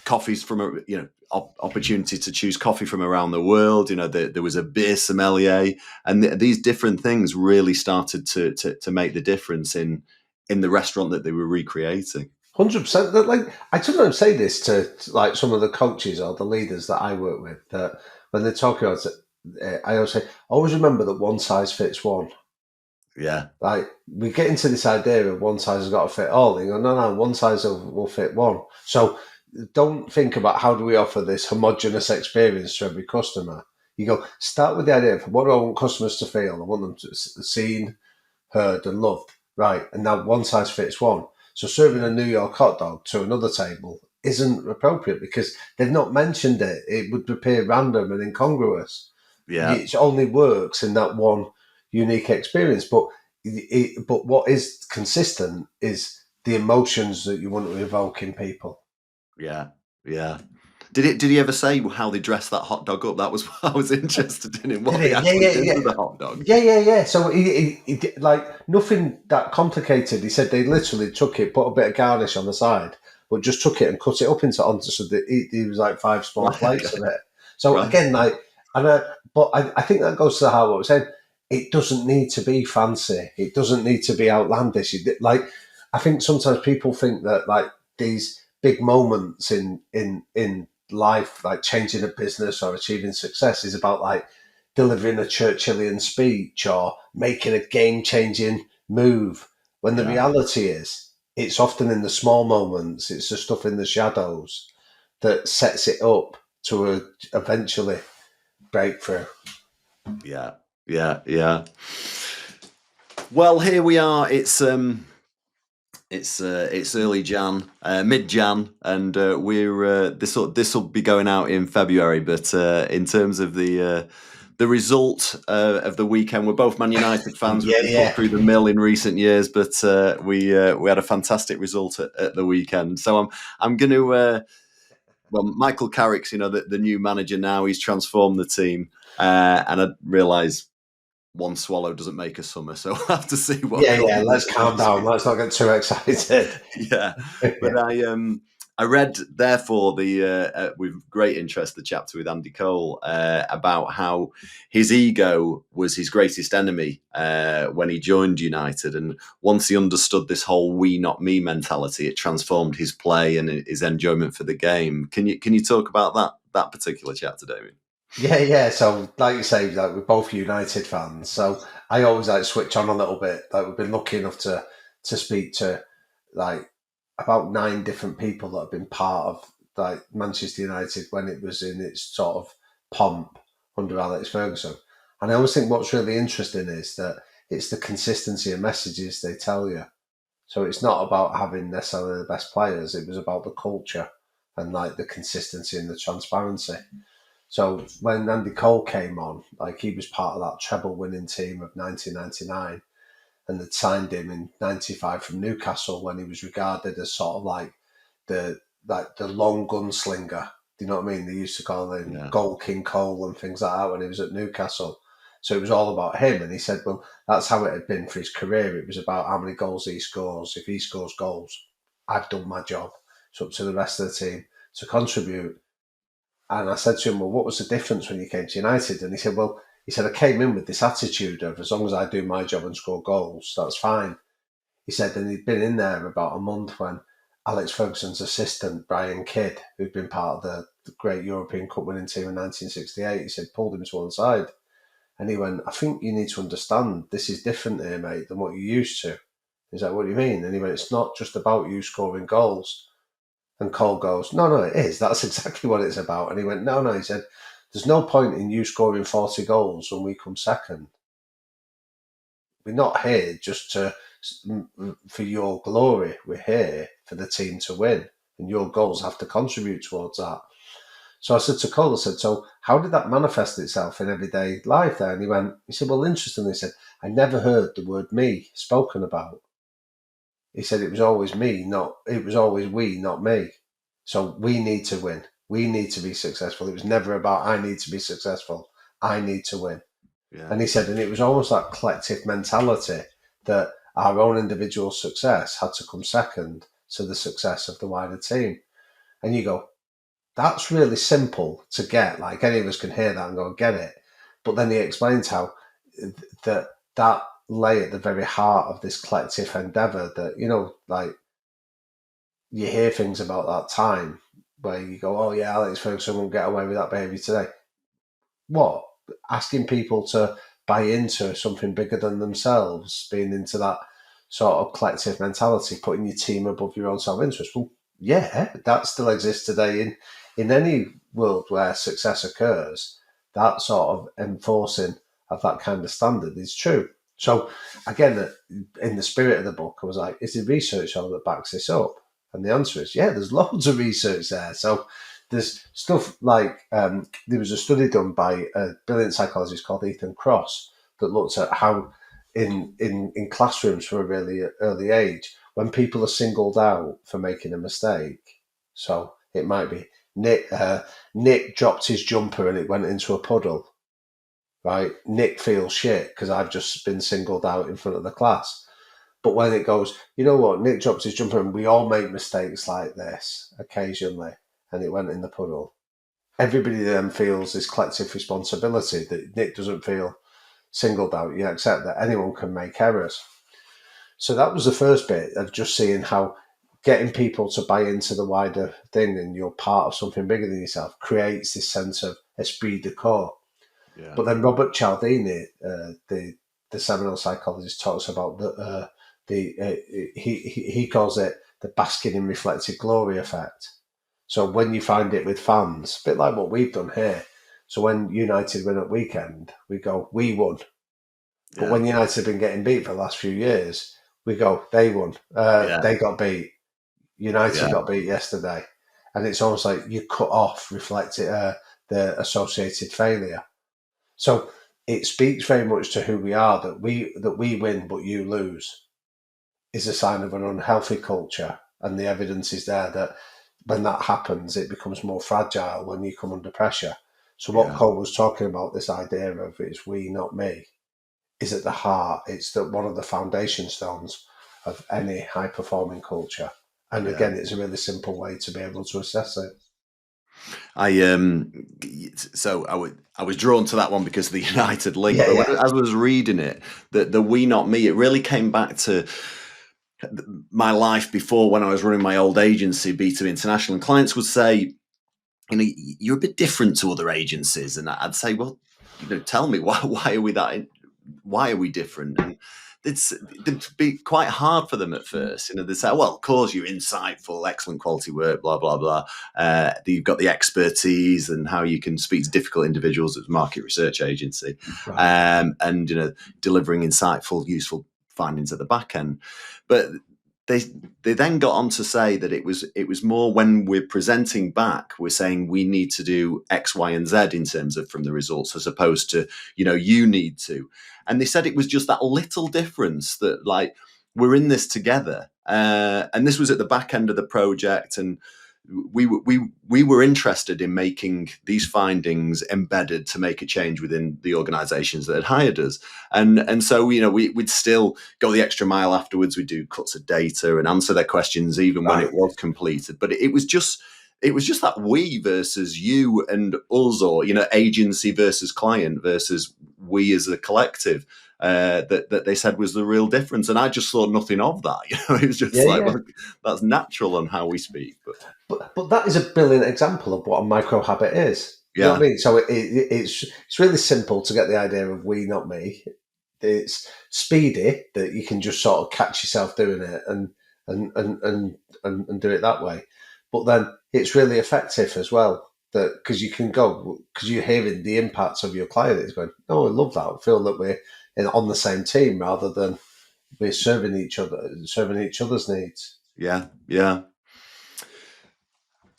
coffees from, opportunity to choose coffee from around the world. There was a beer sommelier, and these different things really started to make the difference in the restaurant that they were recreating. 100%. Like, I sometimes say this to like some of the coaches or the leaders that I work with, that when they're talking about it, I always say, always remember that one size fits one. Yeah. Like, we get into this idea of one size has got to fit all. You go, no, one size will fit one. So don't think about how do we offer this homogenous experience to every customer. You go, start with the idea of what do I want customers to feel? I want them to seen, heard and loved. Right. And now one size fits one. So serving a New York hot dog to another table isn't appropriate because they've not mentioned it. It would appear random and incongruous. Yeah. It only works in that one unique experience. But what is consistent is the emotions that you want to evoke in people. Yeah, yeah. Did he ever say how they dressed that hot dog up? That was what I was interested in. What they actually did with the hot dog. Yeah. So he did, like, nothing that complicated. He said they literally took it, put a bit of garnish on the side, but just took it and cut it up onto so that he was like 5 small plates of it. So again, like, but I think that goes to the heart of what we're saying. It doesn't need to be fancy. It doesn't need to be outlandish. Like, I think sometimes people think that like these big moments in life, like changing a business or achieving success, is about like delivering a Churchillian speech or making a game-changing move. When the reality is, it's often in the small moments, it's the stuff in the shadows that sets it up to eventually break through. Yeah. Well, here we are. It's early Jan, mid Jan, and we're this will be going out in February. But in terms of the result of the weekend, we're both Man United fans. We've been put through the mill in recent years, but we had a fantastic result at the weekend. So I'm going to. Michael Carrick's, the new manager now. He's transformed the team, and I realise one swallow doesn't make a summer, so we'll have to see what. Yeah. Let's calm down. Let's not get too excited. Yeah, but I read, therefore, with great interest, the chapter with Andy Cole about how his ego was his greatest enemy when he joined United, and once he understood this whole "we not me" mentality, it transformed his play and his enjoyment for the game. Can you talk about that particular chapter, Damian? Yeah. So, like you say, like we're both United fans, so I always like switch on a little bit. Like we've been lucky enough to speak to like about 9 different people that have been part of like Manchester United when it was in its sort of pomp under Alex Ferguson. And I always think what's really interesting is that it's the consistency of messages they tell you. So it's not about having necessarily the best players. It was about the culture and like the consistency and the transparency. So when Andy Cole came on, like he was part of that treble winning team of 1999 and they'd signed him in '95 from Newcastle when he was regarded as sort of like the long gunslinger. Do you know what I mean? They used to call him Goal King Cole and things like that when he was at Newcastle. So it was all about him. And he said, well, that's how it had been for his career. It was about how many goals he scores. If he scores goals, I've done my job. It's up to the rest of the team to contribute. And I said to him, well, what was the difference when you came to United? And he said, well, I came in with this attitude of as long as I do my job and score goals, that's fine. He said, and he'd been in there about a month when Alex Ferguson's assistant, Brian Kidd, who'd been part of the great European Cup winning team in 1968, he said, pulled him to one side. And he went, I think you need to understand this is different here, mate, than what you're used to. He's like, what do you mean? And he went, it's not just about you scoring goals. And Cole goes, no, it is. That's exactly what it's about. And he went, no. He said, there's no point in you scoring 40 goals when we come second. We're not here just for your glory. We're here for the team to win. And your goals have to contribute towards that. So I said to Cole, so how did that manifest itself in everyday life there? And he said, well, interestingly, he said, I never heard the word me spoken about. He said it was always it was always we, not me. So we need to win. We need to be successful. It was never about I need to be successful. I need to win. Yeah. And he said, and it was almost that collective mentality that our own individual success had to come second to the success of the wider team. And you go, that's really simple to get. Like any of us can hear that and go, get it. But then he explains how that lay at the very heart of this collective endeavour that, like you hear things about that time where you go, oh yeah, Alex Ferguson won't get away with that behaviour today. What? Asking people to buy into something bigger than themselves, being into that sort of collective mentality, putting your team above your own self-interest. Well, yeah, that still exists today in any world where success occurs. That sort of enforcing of that kind of standard is true. So again, in the spirit of the book, I was like, is there research on that backs this up? And the answer is, yeah, there's loads of research there. So there's stuff like, there was a study done by a brilliant psychologist called Ethan Cross that looked at how in classrooms from a really early age, when people are singled out for making a mistake, so it might be Nick dropped his jumper and it went into a puddle, right? Nick feels shit because I've just been singled out in front of the class. But when it goes, you know what, Nick dropped his jumper and we all make mistakes like this occasionally, and it went in the puddle. Everybody then feels this collective responsibility that Nick doesn't feel singled out. You accept that anyone can make errors. So that was the first bit of just seeing how getting people to buy into the wider thing and you're part of something bigger than yourself creates this sense of esprit de corps. Yeah. But then Robert Cialdini, the seminal psychologist, talks about he calls it the basking in reflected glory effect. So when you find it with fans, a bit like what we've done here. So when United win at weekend, we go, we won. But when United have been getting beat for the last few years, we go, they won. They got beat. United got beat yesterday. And it's almost like you cut off the associated failure. So it speaks very much to who we are, that we win but you lose is a sign of an unhealthy culture. And the evidence is there that when that happens, it becomes more fragile when you come under pressure. So what Cole was talking about, this idea of it's we, not me, is at the heart. It's one of the foundation stones of any high-performing culture. And Yeah. again, it's a really simple way to be able to assess it. I was drawn to that one because of the United link, Yeah, but yeah. as I was reading it, the we not me, it really came back to my life before when I was running my old agency, B2B International, and clients would say, you're a bit different to other agencies, and I'd say, well, tell me why are we that? Why are we different? And it'd be quite hard for them at first. They say, well, of course, you're insightful, excellent quality work, blah, blah, blah. You've got the expertise and how you can speak to difficult individuals as a market research agency, Right. and delivering insightful, useful findings at the back end. But they then got on to say that it was more when we're presenting back, we're saying we need to do X, Y, and Z in terms of from the results, as opposed to, you need to. And they said it was just that little difference that, like, we're in this together. And this was at the back end of the project, and we were interested in making these findings embedded to make a change within the organizations that had hired us. And so, we'd still go the extra mile afterwards. We'd do cuts of data and answer their questions even when it was completed. But it was just that we versus you and us, or, agency versus client versus we as a collective. That they said was the real difference, and I just saw nothing of that. It was just well, that's natural on how we speak. But that is a brilliant example of what a micro habit is. You know what I mean? So it's really simple to get the idea of we, not me. It's speedy that you can just sort of catch yourself doing it and do it that way. But then it's really effective as well, that because you can go, because you're hearing the impacts of your client. It's going, oh, I love that. I feel that we're on the same team rather than we're serving each other's needs. Yeah.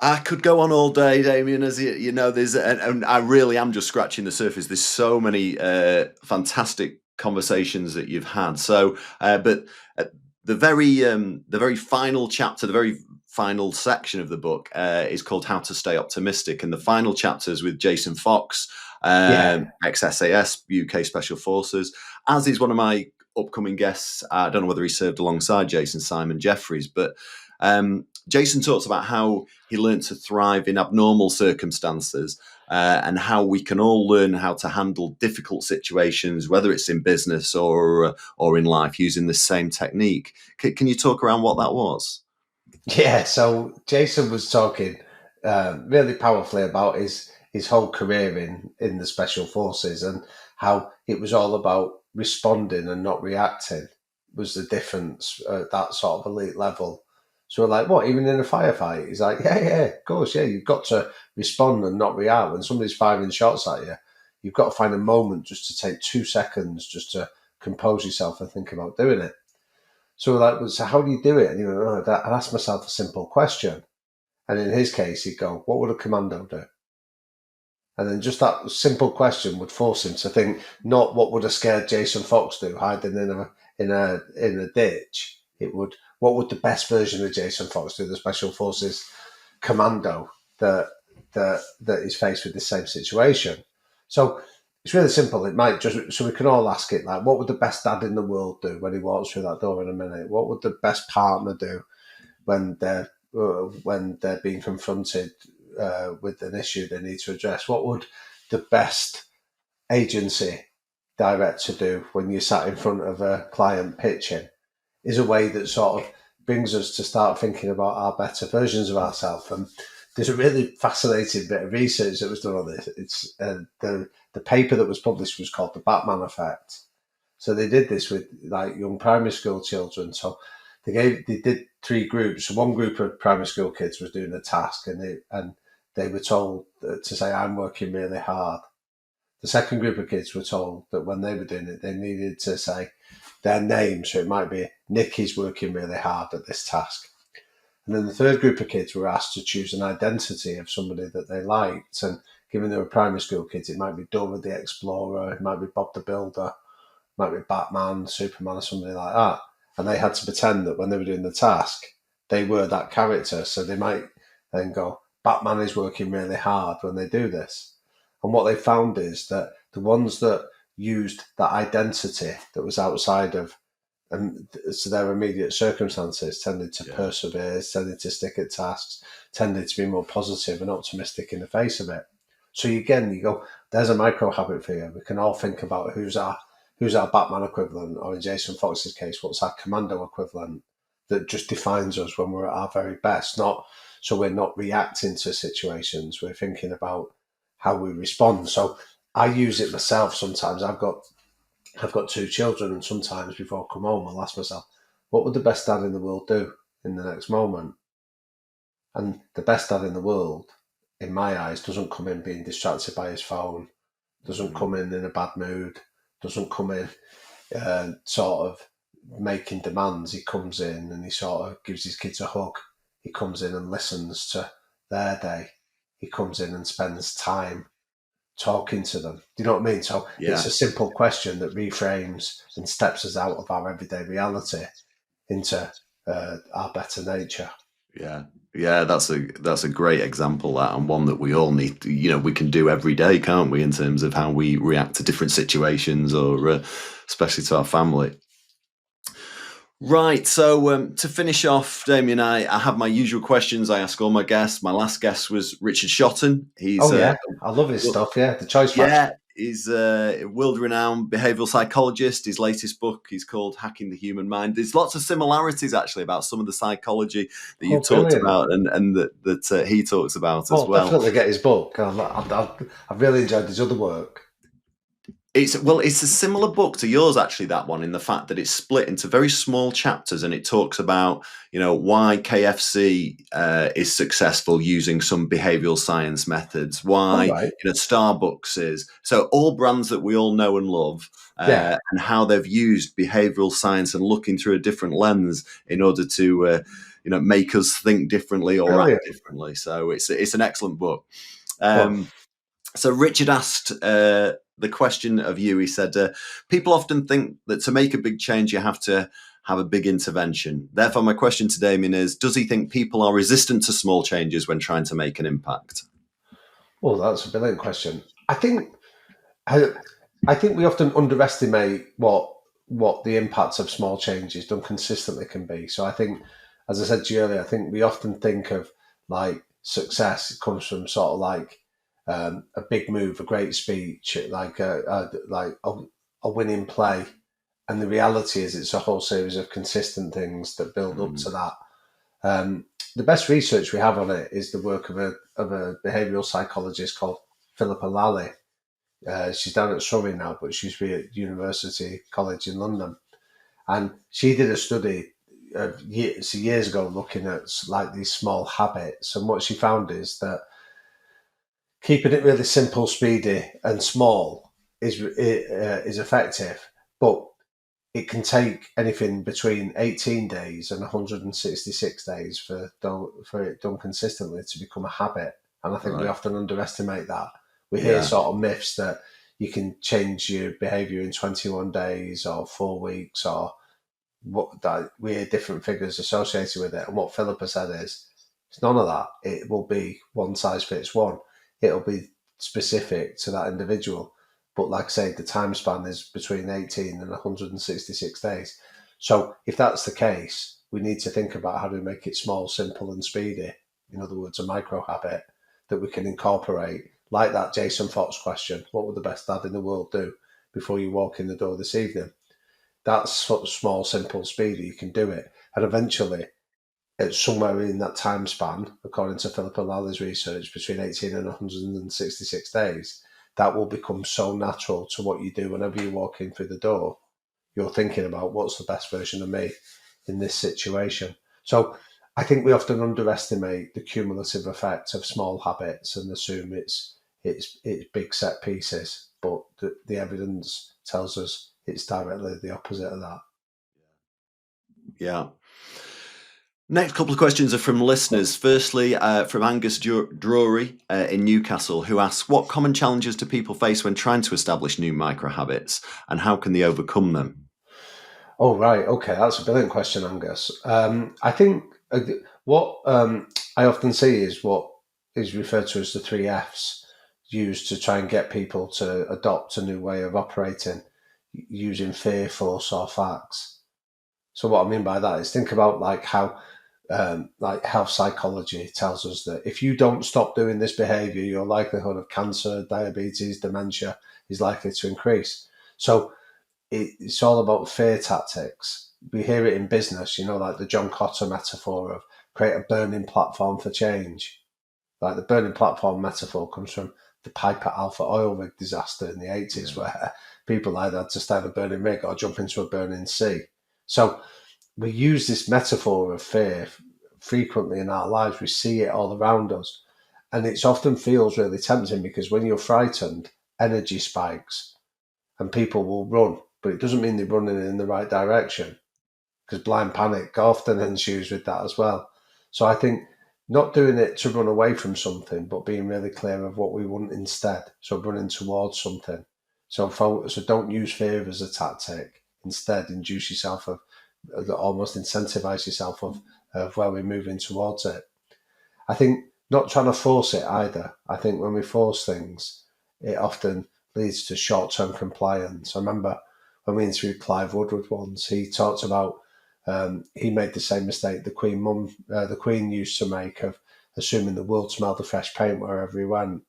I could go on all day, Damian. As you know, there's, and I really am just scratching the surface. There's so many fantastic conversations that you've had. So, but the very final chapter, the very final section of the book is called "How to Stay Optimistic," and the final chapter is with Jason Fox, ex-SAS, UK Special Forces, as is one of my upcoming guests. I don't know whether he served alongside Jason, Simon Jeffries, but Jason talks about how he learned to thrive in abnormal circumstances, and how we can all learn how to handle difficult situations, whether it's in business or in life, using the same technique. Can you talk around what that was? Yeah, so Jason was talking really powerfully about his whole career in the special forces, and how it was all about responding and not reacting was the difference at that sort of elite level. So we're like, what, even in a firefight? He's like, yeah, of course, yeah, you've got to respond and not react. When somebody's firing shots at you, you've got to find a moment just to take 2 seconds just to compose yourself and think about doing it. So we're like, well, so how do you do it? And I'd ask myself a simple question. And in his case, he'd go, what would a commando do? And then just that simple question would force him to think, not what would a scared Jason Fox do, hiding in a ditch. It would, what would the best version of Jason Fox do, the Special Forces commando that is faced with the same situation. So it's really simple. It might just, so we can all ask it, like, what would the best dad in the world do when he walks through that door in a minute? What would the best partner do when they're being confronted with an issue they need to address? What would the best agency director do when you're sat in front of a client pitching? Is a way that sort of brings us to start thinking about our better versions of ourselves. And there's a really fascinating bit of research that was done on this. It's the paper that was published was called the Batman Effect. So they did this with like young primary school children. So they did 3 groups. So one group of primary school kids was doing a task, and they were told to say, "I'm working really hard." The second group of kids were told that when they were doing it, they needed to say their name. So it might be, Nick is working really hard at this task. And then the third group of kids were asked to choose an identity of somebody that they liked. And given they were primary school kids, it might be Dora the Explorer, it might be Bob the Builder, it might be Batman, Superman, or somebody like that. And they had to pretend that when they were doing the task, they were that character. So they might then go, Batman is working really hard when they do this. And what they found is that the ones that used that identity that was outside of to their immediate circumstances, tended to persevere, tended to stick at tasks, tended to be more positive and optimistic in the face of it. So you go, there's a micro habit for you. We can all think about who's our Batman equivalent, or in Jason Fox's case, what's our commando equivalent that just defines us when we're at our very best. Not so we're not reacting to situations. We're thinking about how we respond. So I use it myself sometimes. I've got 2 children, and sometimes before I come home, I'll ask myself, what would the best dad in the world do in the next moment? And the best dad in the world, in my eyes, doesn't come in being distracted by his phone, doesn't come in a bad mood, doesn't come in sort of making demands. He comes in and he sort of gives his kids a hug. He comes in and listens to their day. He comes in and spends time talking to them. Do you know what I mean? So it's a simple question that reframes and steps us out of our everyday reality into our better nature. Yeah, that's a great example, that, and one that we all need. We can do every day, can't we, in terms of how we react to different situations, or especially to our family. Right, so to finish off, Damian, I have my usual questions I ask all my guests. My last guest was Richard Shotton. He's I love his stuff. Yeah, the choice factor. Yeah, he's a world-renowned behavioural psychologist. His latest book is called Hacking the Human Mind. There's lots of similarities, actually, about some of the psychology that you talked about and that he talks about as well. Definitely get his book. I've really enjoyed his other work. It's a similar book to yours, actually, that one, in the fact that it's split into very small chapters, and it talks about, why KFC is successful using some behavioral science methods, why Starbucks is. So all brands that we all know and love, and how they've used behavioral science and looking through a different lens in order to make us think differently or act differently. So it's an excellent book. So Richard asked the question of you. He said, people often think that to make a big change, you have to have a big intervention. Therefore, my question to Damian is, does he think people are resistant to small changes when trying to make an impact? Well, that's a brilliant question. I think we often underestimate what the impacts of small changes done consistently can be. So I think, as I said to you earlier, I think we often think of like success. It comes from sort of like a big move, a great speech, like a winning play. And the reality is it's a whole series of consistent things that build up to that. The best research we have on it is the work of a behavioural psychologist called Philippa Lally. She's down at Surrey now, but she used to be at University College in London. And she did a study years ago looking at like these small habits. And what she found is that keeping it really simple, speedy, and small is effective, but it can take anything between 18 days and 166 days for it done consistently to become a habit. And I think we often underestimate that. We hear sort of myths that you can change your behaviour in 21 days or 4 weeks, or we hear different figures associated with it. And what Philippa said is, it's none of that. It will be one size fits one. It'll be specific to that individual. But like I say, the time span is between 18 and 166 days. So if that's the case, we need to think about how to make it small, simple, and speedy. In other words, a micro habit that we can incorporate, like that Jason Fox question: what would the best dad in the world do before you walk in the door this evening? That's sort of small, simple, speedy. You can do it. And eventually, it's somewhere in that time span, according to Philippa Lally's research, between 18 and 166 days, that will become so natural to what you do whenever you walk in through the door. You're thinking about what's the best version of me in this situation. So I think we often underestimate the cumulative effect of small habits and assume it's big set pieces, but the evidence tells us it's directly the opposite of that. Yeah. Next couple of questions are from listeners. Firstly, from Angus Drury in Newcastle, who asks, what common challenges do people face when trying to establish new micro habits, and how can they overcome them? Oh, right. Okay. That's a brilliant question, Angus. I think what I often see is what is referred to as the 3 Fs, used to try and get people to adopt a new way of operating using fear, force, or facts. So what I mean by that is think about like how like health psychology tells us that if you don't stop doing this behavior, your likelihood of cancer, diabetes, dementia is likely to increase. So it's all about fear tactics. We hear it in business, like the John Cotter metaphor of create a burning platform for change. Like the burning platform metaphor comes from the Piper Alpha oil rig disaster in the 80s, where people either had to start a burning rig or jump into a burning sea. So we use this metaphor of fear frequently in our lives. We see it all around us. And it often feels really tempting because when you're frightened, energy spikes and people will run. But it doesn't mean they're running in the right direction because blind panic often ensues with that as well. So I think not doing it to run away from something, but being really clear of what we want instead. So running towards something. So don't use fear as a tactic. Instead, induce yourself almost incentivize yourself of where we're moving towards it. I think not trying to force it either. I think when we force things, it often leads to short-term compliance. I remember when we interviewed Clive Woodward once, he talked about he made the same mistake the Queen used to make of assuming the world smelled of fresh paint wherever he went.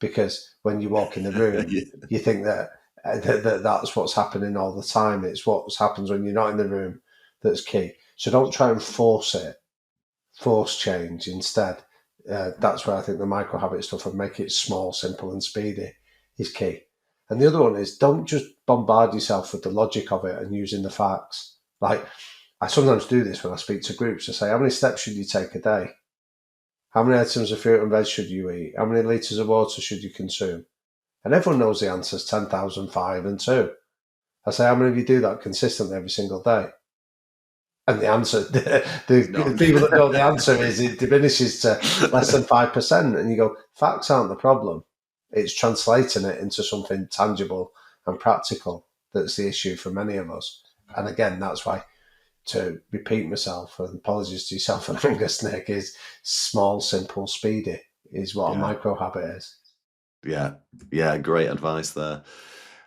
Because when you walk in the room, you think that's what's happening all the time. It's what happens when you're not in the room that's key. So don't try and force change. Instead, that's where I think the micro habit stuff of make it small, simple, and speedy is key. And the other one is don't just bombard yourself with the logic of it and using the facts. Like I sometimes do this when I speak to groups. I say, how many steps should you take a day? How many items of fruit and veg should you eat? How many litres of water should you consume? And everyone knows the answers 10,000, 5 and 2. I say, how many of you do that consistently every single day? And the answer, the people that know the answer is it diminishes to less than 5%. And you go, facts aren't the problem. It's translating it into something tangible and practical that's the issue for many of us. And again, that's why, to repeat myself, and apologies to yourself and Angus, Nick, is small, simple, speedy is what a micro habit is. Yeah, great advice there.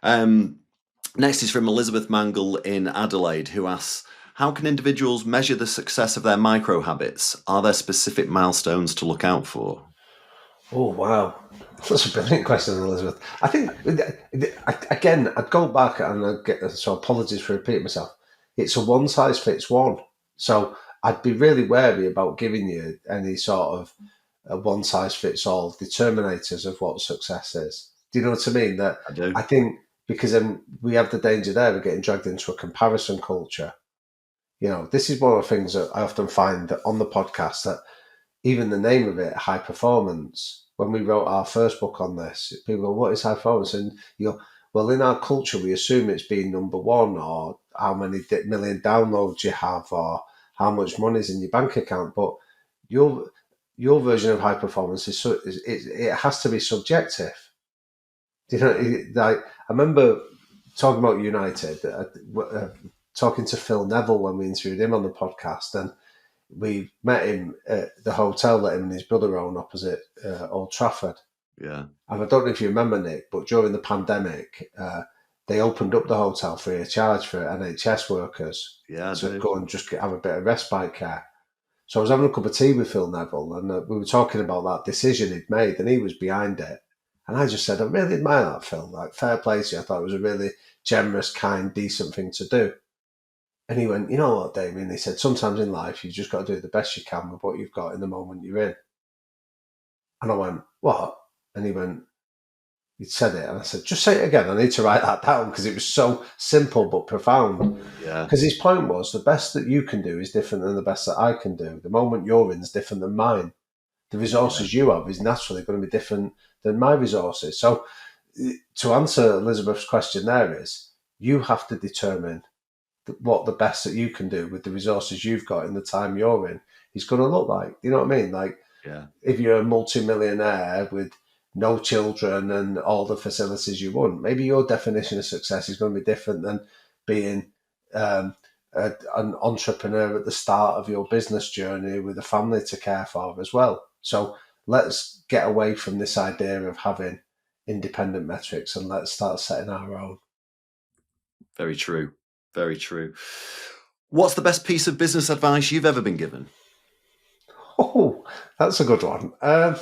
Next is from Elizabeth Mangle in Adelaide, who asks, how can individuals measure the success of their micro habits? Are there specific milestones to look out for? Oh, wow. That's a brilliant question, Elizabeth. I think, again, I'd go back and I'd get, so apologies for repeating myself. It's a one size fits one. So I'd be really wary about giving you any sort of one size fits all determinators of what success is. Do you know what I mean? That I do. I think because then we have the danger there of getting dragged into a comparison culture. This is one of the things that I often find that on the podcast that even the name of it, high performance, when we wrote our first book on this, people go, what is high performance? And you go, well, in our culture, we assume it's being number one or how many million downloads you have or how much money's in your bank account. But your version of high performance it has to be subjective. Like I remember talking about United, talking to Phil Neville when we interviewed him on the podcast, and we met him at the hotel that him and his brother own opposite Old Trafford. Yeah. And I don't know if you remember, Nick, but during the pandemic, they opened up the hotel free of charge for NHS workers to go and just have a bit of respite care. So I was having a cup of tea with Phil Neville, and we were talking about that decision he'd made, and he was behind it. And I just said, I really admire that, Phil. Like, fair play to you. I thought it was a really generous, kind, decent thing to do. And he went, you know what, Damian? He said, sometimes in life, you've just got to do the best you can with what you've got in the moment you're in. And I went, what? And he went, he'd said it. And I said, just say it again. I need to write that down because it was so simple but profound. Yeah. Because his point was the best that you can do is different than the best that I can do. The moment you're in is different than mine. The resources you have is naturally going to be different than my resources. So to answer Elizabeth's question there is, you have to determine what the best that you can do with the resources you've got in the time you're in is going to look like. You know what I mean? Like, if you're a multi-millionaire with no children and all the facilities you want, maybe your definition of success is going to be different than being an entrepreneur at the start of your business journey with a family to care for as well. So let's get away from this idea of having independent metrics and let's start setting our own. Very true. Very true. What's the best piece of business advice you've ever been given? Oh, that's a good one. I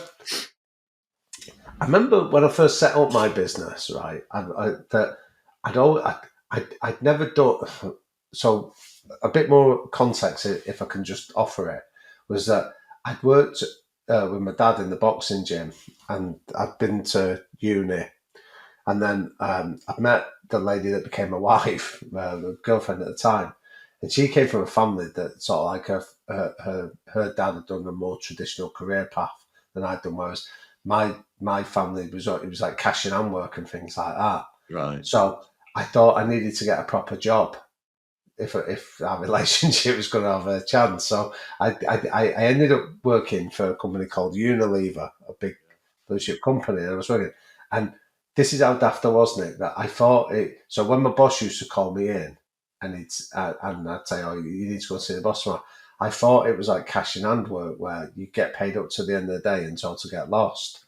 remember when I first set up my business, right? That I'd always, I'd never done. So, a bit more context, if I can just offer it, was that I'd worked with my dad in the boxing gym, and I'd been to uni, and then I'd met the lady that became my wife, my girlfriend at the time, and she came from a family that sort of like her dad had done a more traditional career path than I'd done, whereas my family was like cash in hand work and things like that. Right. So I thought I needed to get a proper job if our relationship was going to have a chance. So I ended up working for a company called Unilever, a big blue chip company. And I was working, and this is how daft I was, Nick. That I thought it. So when my boss used to call me in, and I'd say, "Oh, you need to go and see the boss tomorrow." I thought it was like cash in hand work where you get paid up to the end of the day and told to get lost.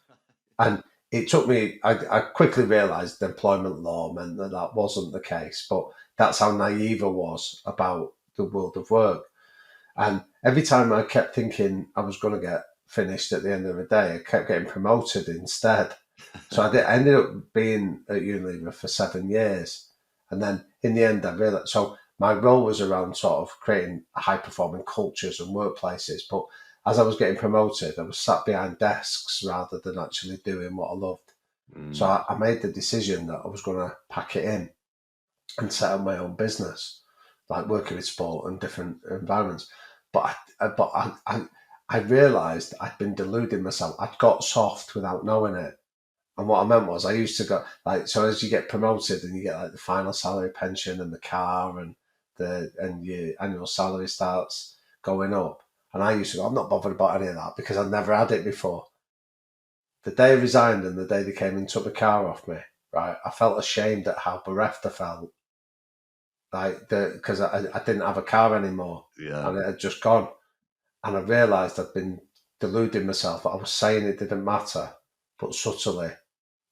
And it took me, I quickly realised the employment law meant that that wasn't the case, but that's how naive I was about the world of work. And every time I kept thinking I was going to get finished at the end of the day, I kept getting promoted instead. So I ended up being at Unilever for 7 years. And then in the end, I realized, so my role was around sort of creating high performing cultures and workplaces. But as I was getting promoted, I was sat behind desks rather than actually doing what I loved. So Mm. I made the decision that I was going to pack it in and set up my own business, like working with sport and different environments. But I realised I'd been deluding myself. I'd got soft without knowing it. And what I meant was I used to go like, so as you get promoted and you get like the final salary, pension and the car and your annual salary starts going up. And I used to go, I'm not bothered about any of that because I'd never had it before. The day I resigned and the day they came and took the car off me, right, I felt ashamed at how bereft I felt. Like because I didn't have a car anymore Yeah. and it had just gone. And I realised I'd been deluding myself. I was saying it didn't matter, but subtly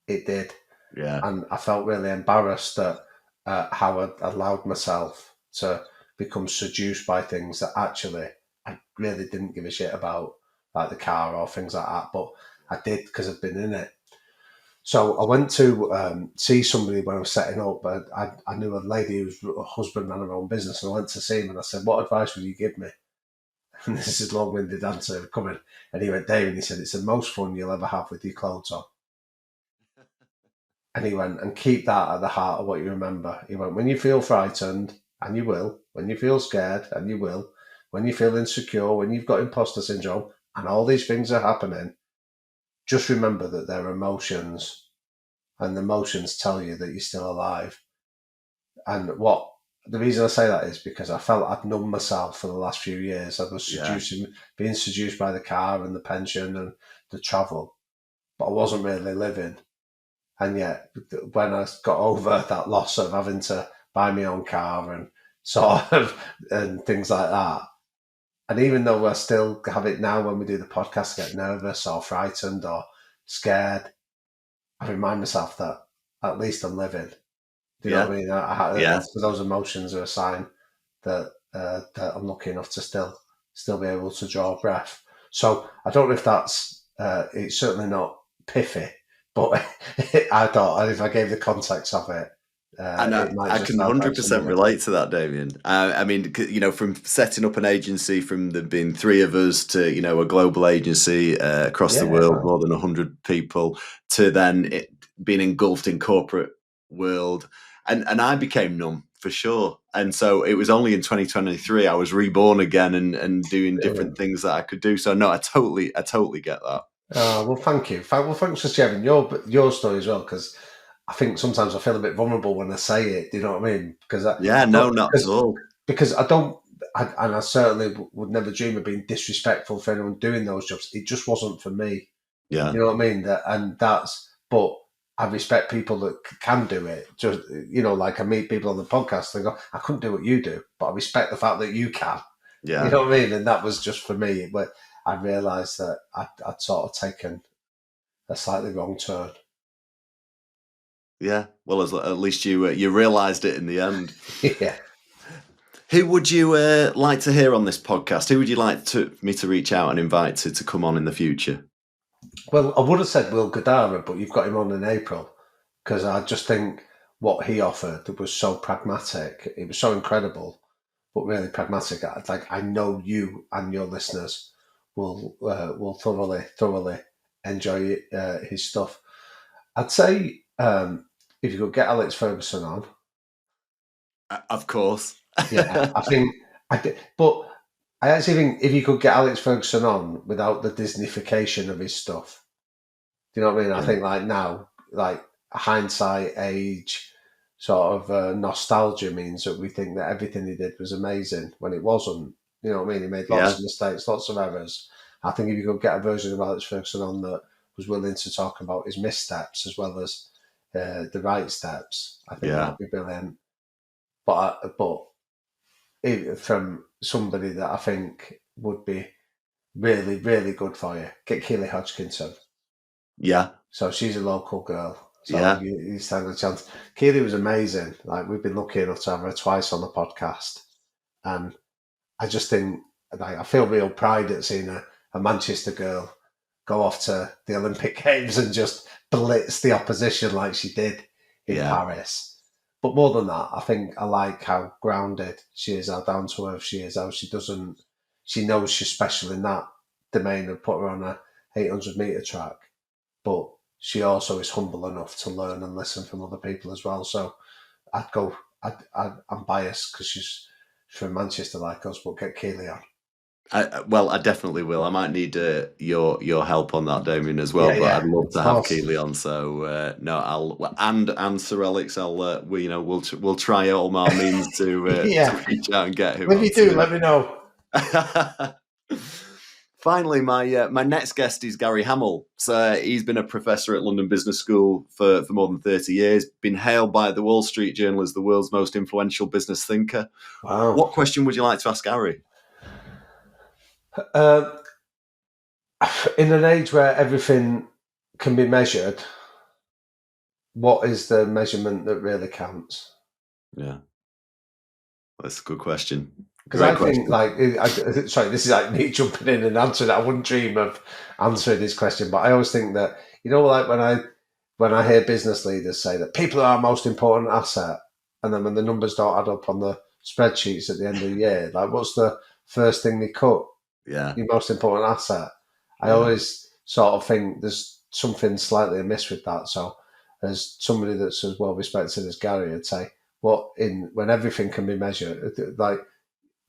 it did. Yeah. And I felt really embarrassed at how I allowed myself to become seduced by things that actually I really didn't give a shit about, like the car or things like that. But I did because I've been in it. So I went to see somebody when I was setting up. I knew a lady whose husband ran her own business, and I went to see him and I said, "What advice would you give me?" And this is long-winded answer coming. And he went, "David," he said, "it's the most fun you'll ever have with your clothes on." And he went, and keep that at the heart of what you remember. He went, when you feel frightened, and you will, when you feel scared, and you will, when you feel insecure, when you've got imposter syndrome, and all these things are happening, just remember that they're emotions, and the emotions tell you that you're still alive. And what the reason I say that is because I felt I'd numbed myself for the last few years. I was Yeah. being seduced by the car and the pension and the travel, but I wasn't really living. And yet, when I got over that loss of having to buy my own car and sort of and things like that, and even though I still have it now when we do the podcast, I get nervous or frightened or scared, I remind myself that at least I'm living. Do you know Yeah. what I mean? Yeah. So those emotions are a sign that I'm lucky enough to still be able to draw a breath. So I don't know if that's it's certainly not pithy, but I thought if I gave the context of it, And it might I just can add like 100% somebody. relate to that, Damien. I mean, from setting up an agency, from there being three of us to, a global agency across the Yeah, world, man. more than 100 people, to then it being engulfed in corporate world. And I became numb for sure. And so it was only in 2023 I was reborn again and doing different Brilliant. things that I could do. So no, I totally get that. Well, thank you. Well, thanks for sharing your story as well, because I think sometimes I feel a bit vulnerable when I say it. Do you know what I mean? Because Yeah, I don't no, not at all. because I don't, and I certainly would never dream of being disrespectful for anyone doing those jobs. It just wasn't for me. Yeah. You know what I mean? But I respect people that can do it. Just, like I meet people on the podcast, they go, I couldn't do what you do, but I respect the fact that you can. You Yeah. know what I mean? And that was just for me. But I realised that I'd sort of taken a slightly wrong turn. Yeah. Well, at least you realized it in the end. Yeah. Who would you like to hear on this podcast? Who would you like me to reach out and invite to come on in the future? Well, I would have said Will Guidara, but you've got him on in April because I just think what he offered was so pragmatic. It was so incredible, but really pragmatic. I know you and your listeners will thoroughly enjoy his stuff. I'd say if you could get Alex Ferguson on, Of course. yeah, I think but I actually think if you could get Alex Ferguson on without the Disneyfication of his stuff, do you know what I mean? I think like now, like hindsight, age, sort of nostalgia means that we think that everything he did was amazing when it wasn't. You know what I mean? He made lots of mistakes, lots of errors. I think if you could get a version of Alex Ferguson on that was willing to talk about his missteps as well as the right steps, I think that'd be brilliant. But from somebody that I think would be really, really good for you, get Keely Hodgkinson. Yeah. So she's a local girl. So you stand a chance. Keely was amazing. Like we've been lucky enough to have her twice on the podcast. And I just think, like, I feel real pride at seeing a Manchester girl go off to the Olympic Games and just blitz the opposition like she did in Paris. But more than that, I think I like how grounded she is, how down to earth she is, how she knows she's special in that domain and put her on a 800-metre track. But she also is humble enough to learn and listen from other people as well. So I'm biased because she's from Manchester like us, but get Keely on. I definitely will. I might need your help on that, Damian, as well. I'd love to have Keely on. So no, I'll and Sir Alex. We'll try all my means to reach out and get him. If you do, let me know. Finally, my next guest is Gary Hamill. So he's been a professor at London Business School for more than 30 years, been hailed by the Wall Street Journal as the world's most influential business thinker. Wow. What question would you like to ask Gary? In an age where everything can be measured, what is the measurement that really counts? Yeah. That's a good question. Because I think, this is like me jumping in and answering it. I wouldn't dream of answering this question, but I always think that, like when I hear business leaders say that people are our most important asset, and then when the numbers don't add up on the spreadsheets at the end of the year, like what's the first thing they cut? Yeah. Your most important asset. I always sort of think there's something slightly amiss with that. So as somebody that's as well respected as Gary, I'd say, when everything can be measured, like,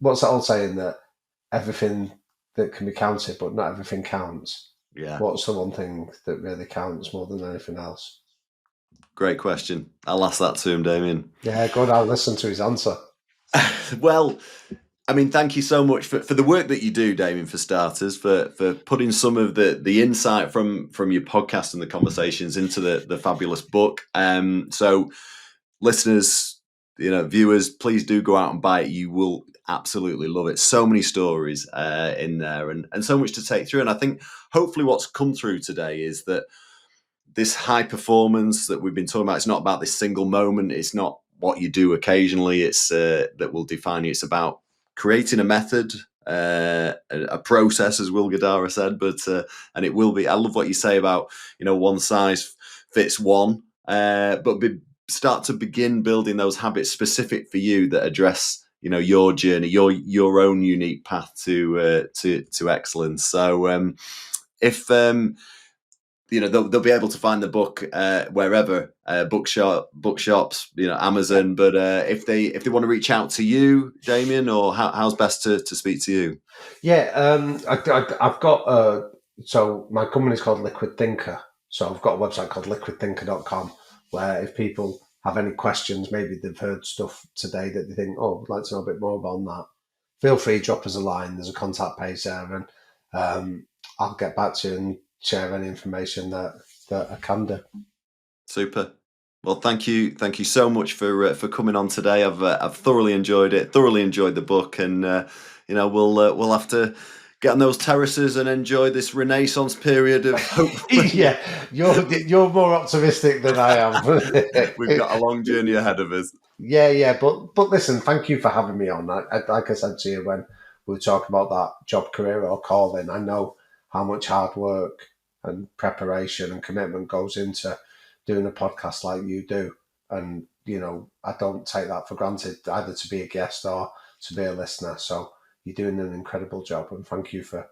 what's that old saying that everything that can be counted, but not everything counts? Yeah. What's the one thing that really counts more than anything else? Great question. I'll ask that to him, Damian. Yeah, good. I'll listen to his answer. Well, I mean, thank you so much for the work that you do, Damian, for starters, for putting some of the insight from your podcast and the conversations into the fabulous book. So listeners, viewers, please do go out and buy it. You will absolutely love it. So many stories in there and so much to take through. And I think hopefully what's come through today is that this high performance that we've been talking about, it's not about this single moment. It's not what you do occasionally. It's that will define you. It's about creating a method, a process, as Will Guidara said, and it will be. I love what you say about one size fits one, but start to begin building those habits specific for you that address your journey, your own unique path to excellence. So if they'll be able to find the book wherever bookshops, Amazon. But if they want to reach out to you, Damian, or how's best to speak to you? Yeah, I've got so my company's called Liquid Thinker. So I've got a website called liquidthinker.com where if people have any questions, maybe they've heard stuff today that they think, I'd like to know a bit more about that, feel free to drop us a line. There's a contact page there, and I'll get back to you and share any information that I can do. Super. Well, thank you so much for coming on today. I've thoroughly enjoyed it. Thoroughly enjoyed the book, and we'll have to get on those terraces and enjoy this renaissance period of hope. Yeah, you're more optimistic than I am. We've got a long journey ahead of us. Yeah, but listen, thank you for having me on. Like I said to you when we were talking about that job, career, or calling, I know how much hard work and preparation and commitment goes into doing a podcast like you do, and I don't take that for granted either to be a guest or to be a listener. So you're doing an incredible job, and thank you for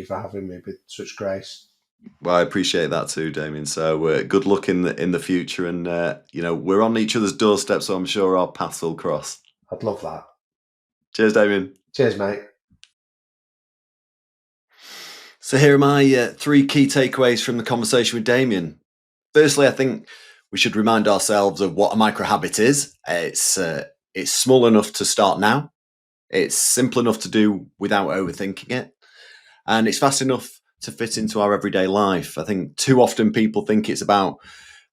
having me with such grace. Well, I appreciate that too, Damian. So good luck in the future, and we're on each other's doorstep, so I'm sure our paths will cross. I'd love that. Cheers, Damian. Cheers, mate. So here are my 3 key takeaways from the conversation with Damian. Firstly, I think we should remind ourselves of what a micro habit is. It's small enough to start now. It's simple enough to do without overthinking it, and it's fast enough to fit into our everyday life. I think too often people think it's about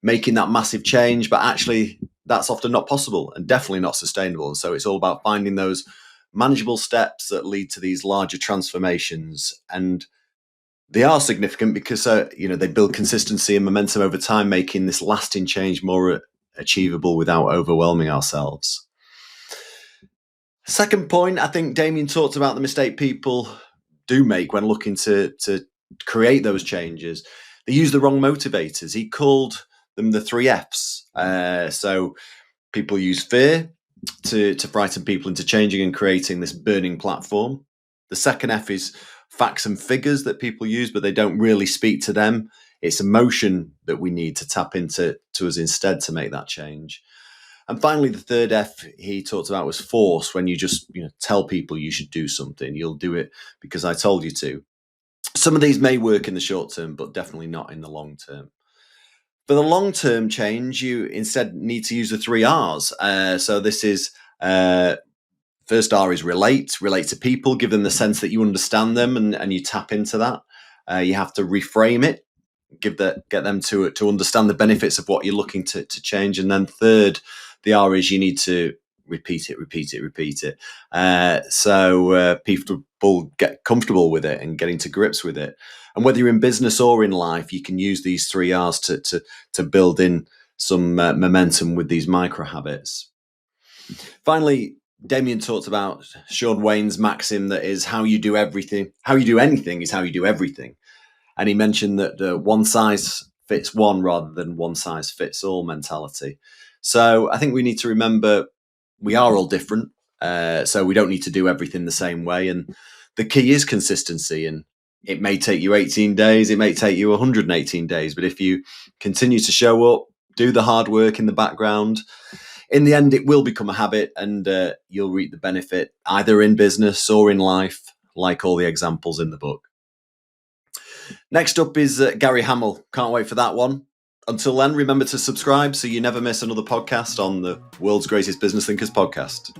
making that massive change, but actually that's often not possible and definitely not sustainable. And so it's all about finding those manageable steps that lead to these larger transformations. And they are significant because they build consistency and momentum over time, making this lasting change more achievable without overwhelming ourselves. Second point, I think Damian talked about the mistake people do make when looking to create those changes. They use the wrong motivators. He called them the 3 Fs. So people use fear to frighten people into changing and creating this burning platform. The second F is facts and figures that people use, but they don't really speak to them. It's emotion that we need to tap into to us instead to make that change. And finally, the third F he talked about was force. When you just tell people you should do something, you'll do it because I told you to. Some of these may work in the short term, but definitely not in the long term. For the long-term change, you instead need to use the 3 Rs. So this is first R is relate to people, give them the sense that you understand them and you tap into that. You have to reframe it, get them to understand the benefits of what you're looking to change. And then third, the R is you need to repeat it. So people get comfortable with it and getting to grips with it. And whether you're in business or in life, you can use these 3 Rs to build in some momentum with these micro habits. Finally, Damian talked about Sean Wayne's maxim that is how you do anything is how you do everything. And he mentioned that the one size fits one rather than one size fits all mentality. So I think we need to remember we are all different. So we don't need to do everything the same way. And the key is consistency. And it may take you 18 days, it may take you 118 days. But if you continue to show up, do the hard work in the background, in the end, it will become a habit and you'll reap the benefit either in business or in life, like all the examples in the book. Next up is Gary Hamill. Can't wait for that one. Until then, remember to subscribe so you never miss another podcast on the World's Greatest Business Thinkers podcast.